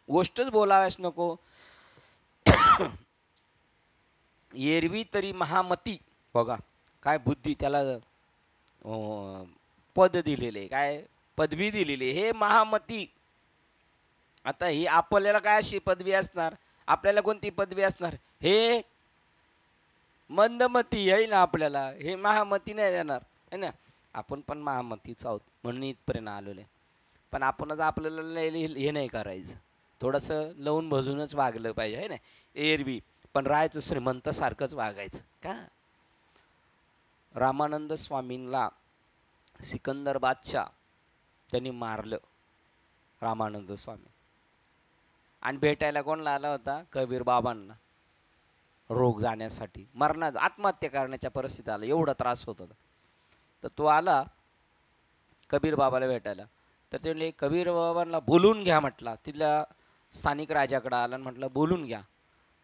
गोष्टच बोलाव्यास नको. एरवी तरी महामती, बघा काय बुद्धी, त्याला पद दिलेले, काय पदवी दिलेली, हे महामती. आता ही आपल्याला काय अशी पदवी असणार, आपल्याला कोणती पदवी असणार, हे मंदमती आहे ना आपल्याला, हे महामती नाही देणार है ना. आपण पण महामतीच आहोत म्हणून इथपर्यंत आलेले, पण आपणच आपल्याला हे नाही करायचं, थोडंसं लवून भजूनच वागलं पाहिजे आहे ना. एरवी पण राहायचं श्रीमंत सारखंच वागायचं का. रामानंद स्वामींना सिकंदर बादशाह त्यांनी मारलं, रामानंद स्वामी, आणि भेटायला कोणला आला होता, कबीर बाबांना, रोग जाण्यासाठी, मरणात आत्महत्या करण्याच्या परिस्थिती आला, एवढा त्रास होत होता. तर तो आला कबीर बाबाला भेटायला, तर ते म्हणले कबीर बाबांना बोलून घ्या म्हटला. तिथल्या स्थानिक राजाकडे आला आणि म्हटलं बोलून घ्या.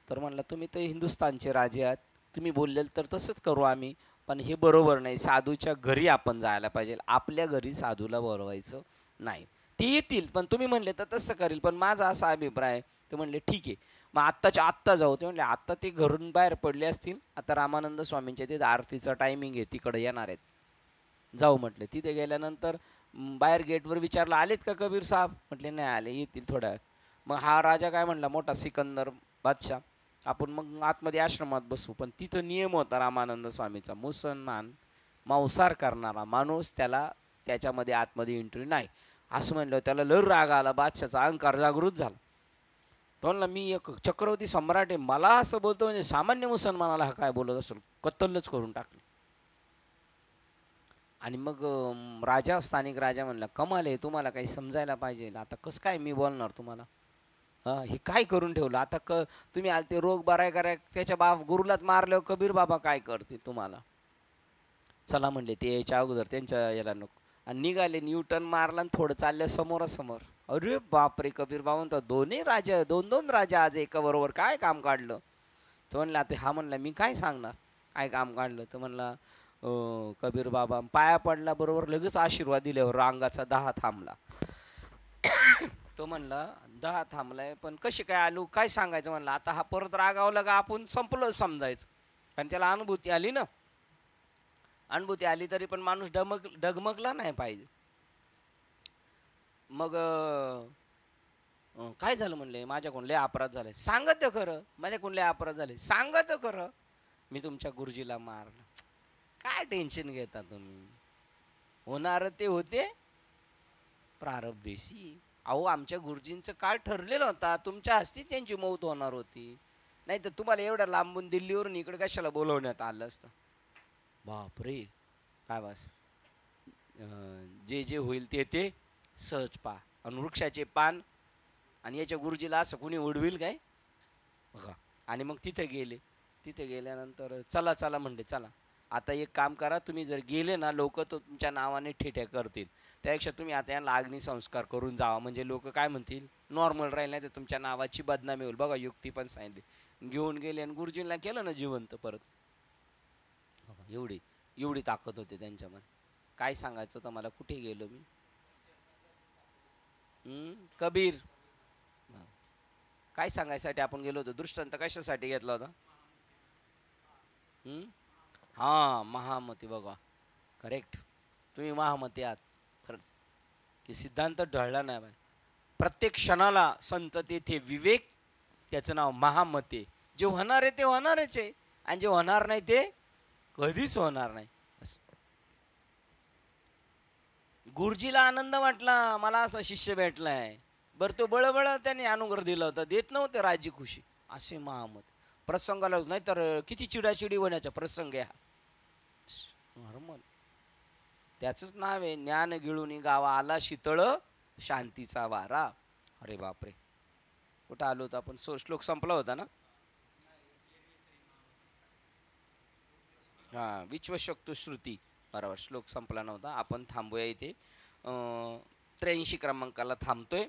तर म्हटलं तुम्ही तर हिंदुस्थानचे राजे आहात, तुम्ही बोललेल तर तसंच करू आम्ही, पण हे बरोबर नाही, साधूच्या घरी आपण जायला पाहिजे, आपल्या घरी साधूला बोलवायचं नाही. ते येतील पण तुम्ही म्हणले तर तसं करेल, पण माझा असा अभिप्राय आहे. ते म्हणले ठीक आहे, मग आत्ताच्या आत्ता जाऊ. ते म्हणले आत्ता ते घरून बाहेर पडले असतील, आता रामानंद स्वामींच्या तिथे आरतीचा टायमिंग आहे, तिकडे येणार आहेत, जाऊ म्हटले. तिथे गेल्यानंतर बाहेर गेटवर विचारलं आलेत का कबीर साहेब, म्हटले नाही आले, येतील थोड्या वेळात. मग हा राजा काय म्हणला, मोठा सिकंदर बादशाह, आपण मग आतमध्ये आश्रमात बसू. पण तिथं नियम होता रामानंद स्वामीचा, मुसलमान मांसाहार करणारा माणूस त्याला त्याच्यामध्ये आतमध्ये एंट्री नाही, असं म्हणलं. त्याला लर राग आला, बादशाचा अहंकार जागृत झाला. तो म्हणला मी एक चक्रवर्ती सम्राट आहे, मला असं बोलतो म्हणजे सामान्य मुसलमानाला हा काय बोलत असेल, कत्तलच करून टाकले. आणि मग राजा, स्थानिक राजा म्हणला कमाल आहे, तुम्हाला काही समजायला पाहिजे, आता कसं काय मी बोलणार तुम्हाला, हे काय करून ठेवलं आता, तुम्ही आले ते रोग बराय कराय, त्याच्या गुरुलाच मारलं, कबीर बाबा काय करते तुम्हाला. चला म्हणले ते यायच्या अगोदर त्यांच्या याला नको, आणि निघाले, न्यूटन मारला आणि थोडं चाललं समोरासमोर. अरे बापरे, कबीर बाबा म्हणतात दोन्ही राजा, दोन राजा आज एका बरोबर काय काम काढलं. तो म्हणला ते, हा म्हणला मी काय सांगणार काय काम काढलं. तर म्हणला कबीर बाबा पाया पडला बरोबर लगेच आशीर्वाद दिल्यावर रांगाचा 10 थांबला. तो म्हणला 10 थांबलाय पण कशी काय आलो काय सांगायचं. म्हणलं आता हा परत रागावला का आपण संपलं समजायचं, कारण त्याला अनुभूती आली ना. अनुभूती आली तरी पण माणूस डगमगला नाही पाहिजे. मग काय झालं म्हणले, माझ्याकडून लय अपराध झाले. सांगत खरं, माझ्याकडून लय अपराध झाले, सांगत खरं, मी तुमच्या गुरुजीला मारलं. काय टेन्शन घेता तुम्ही, होणार ते होते प्रारब्धेशी. अहो आमच्या गुरुजींचं काळ ठरलेलं होता, तुमच्या हस्तीच त्यांची मौत होणार होती, नाही तर तुम्हाला एवढं लांबून दिल्लीवरून इकडे कशाला बोलवण्यात आलं असतं. बापरे काय बस, जे होईल ते सहज पा. आणि वृक्षाचे पान आणि याच्या गुरुजीला असं कुणी उडविल काय बघा. आणि मग तिथे गेले, तिथे गेल्यानंतर चला म्हणले, चला आता एक काम करा, तुम्ही जर गेले ना लोक तर तुमच्या नावाने ठेट्या करतील, त्यापेक्षा तुम्ही आता यांना अग्निसंस्कार करून जावा, म्हणजे लोक काय म्हणतील नॉर्मल राहील, नाही तर तुमच्या नावाची बदनामी होईल. बघा युक्ती पण सांगितली. घेऊन गेले आणि गुरुजींना केलं ना जिवंत परत. एवढी ताकद होती त्यांच्यामध्ये. काय सांगायचं होतं मला, कुठे गेलो मी. कबीर. काय सांगायसाठी आपण गेलो होतो? दृष्टांत कशासाठी घेतला होता? हा, महामती. बघा, करेक्ट, तुम्ही महामती आहात खरंच, की सिद्धांत ढळला नाही बाय. प्रत्येक क्षणाला संत तेथे विवेक, त्याचं नाव महामती. जे होणार आहे ते होणारच आहे, आणि जे होणार नाही ते कधीच होणार नाही. गुरुजीला आनंद वाटला, मला असा शिष्य भेटलाय. बरं, तो बळबळ त्याने अनुग्रह दिला होता, देत नव्हते राजी खुशी. असे महामत प्रसंगाला, नाही तर किती चिडाचिडी होण्याचा प्रसंग आहे हा. त्याचंच नाव आहे, ज्ञान गिळूनी गावा आला शीतळ शांतीचा वारा. अरे बापरे, कुठं आलो होतो आपण? श्लोक संपला होता ना? हा, विश्वशक्तुश्रुती, बरोबर, श्लोक संपला नव्हता. आपण थांबूया इथे. 83 क्रमांकाला थांबतोय.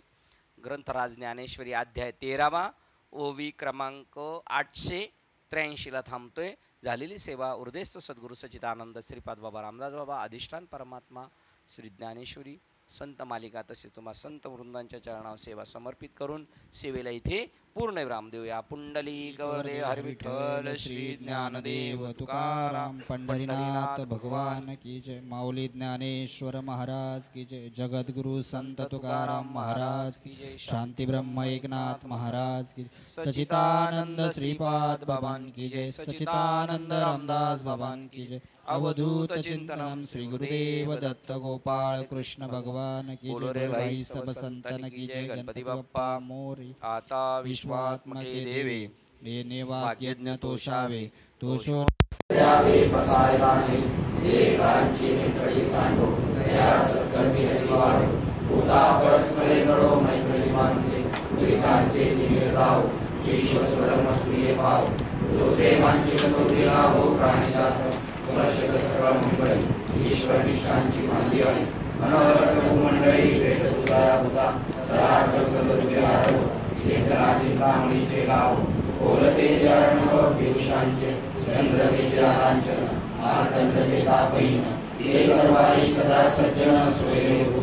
ग्रंथराज ज्ञानेश्वरी अध्याय 13, ओवी क्रमांक 883ला थांबतोय. झालेली सेवा उर्देस्त सद्गुरु सच्चिदानंद श्रीपाद बाबा रामदास बाबा, अधिष्ठान परमात्मा श्री ज्ञानेश्वरी संत मालिका, तसेच तुम्हा संत वृंदांच्या चरणावर सेवा समर्पित करून सेवेला इथे पूर्ण विराम देऊया. पुंडलिक वरदे हरी विठ्ठल श्री ज्ञानदेव तुकाराम पंढरीनाथ भगवान की जय. माऊली ज्ञानेश्वर महाराज की जय. जगद्गुरु संत तुकाराम महाराज की जय. शांती ब्रह्म एकनाथ महाराज की जय. सच्चिदानंद श्रीपाद बाबान की जय. सच्चिदानंद रामदास बाबान की जय. अवधूत चिंतनम श्री गुरुदेव दत्त गोपाळ कृष्ण भगवान की जय. भाई सब संतन की जय. गणपती बाप्पा मोरी. आता विश्वात्मके देवे, येणे वाक्यज्ञ तोषावे, तोषो द्यावे पसायदाने, देवांची संकटी सांडो, दया सत्कर्मी हरिवाळे, भूता परस्परे जडो मैत्री मानसे, दुरितांचे निमिळ जाओ, ईश्वर स्त्रिये पाव, जो जे वांछित तो ते लाभो प्राणिजात, कुलशक सर्व मंगळी, ईश्वर निष्ठांची मांदी आहे, मनोरथ मंडळी भेट तुला भूता, सदा कल्पत तुझे आरोप, चेतना चिंतामणीचे गाव, बोलते जरणव पियुषांचे, चंद्र विचारांचन, मार्तंडचे तापहीन, ते सर्वाई सदा सज्जन सोयरे हो,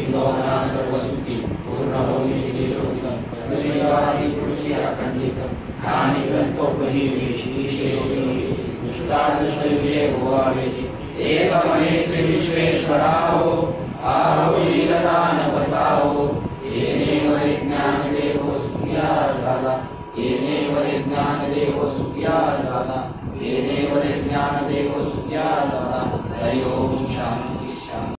इंदोना सर्व सुखी, पूर्ण होई निरोधन, तुझेवादी कृषी अखंडित, ठाणी ग्रंथोपही विशेषी, दुष्टादृष्टयुजे भोवावेची, एक मनेचे विश्वेश्वराहो, आहो लीलदान बसाहो, येणे वरे ज्ञान देव सुखिया झाला, येणे वरे ज्ञान देव सुखिया झाला, येणे वरे ज्ञान देव सुखिया झाला. हरि ओम.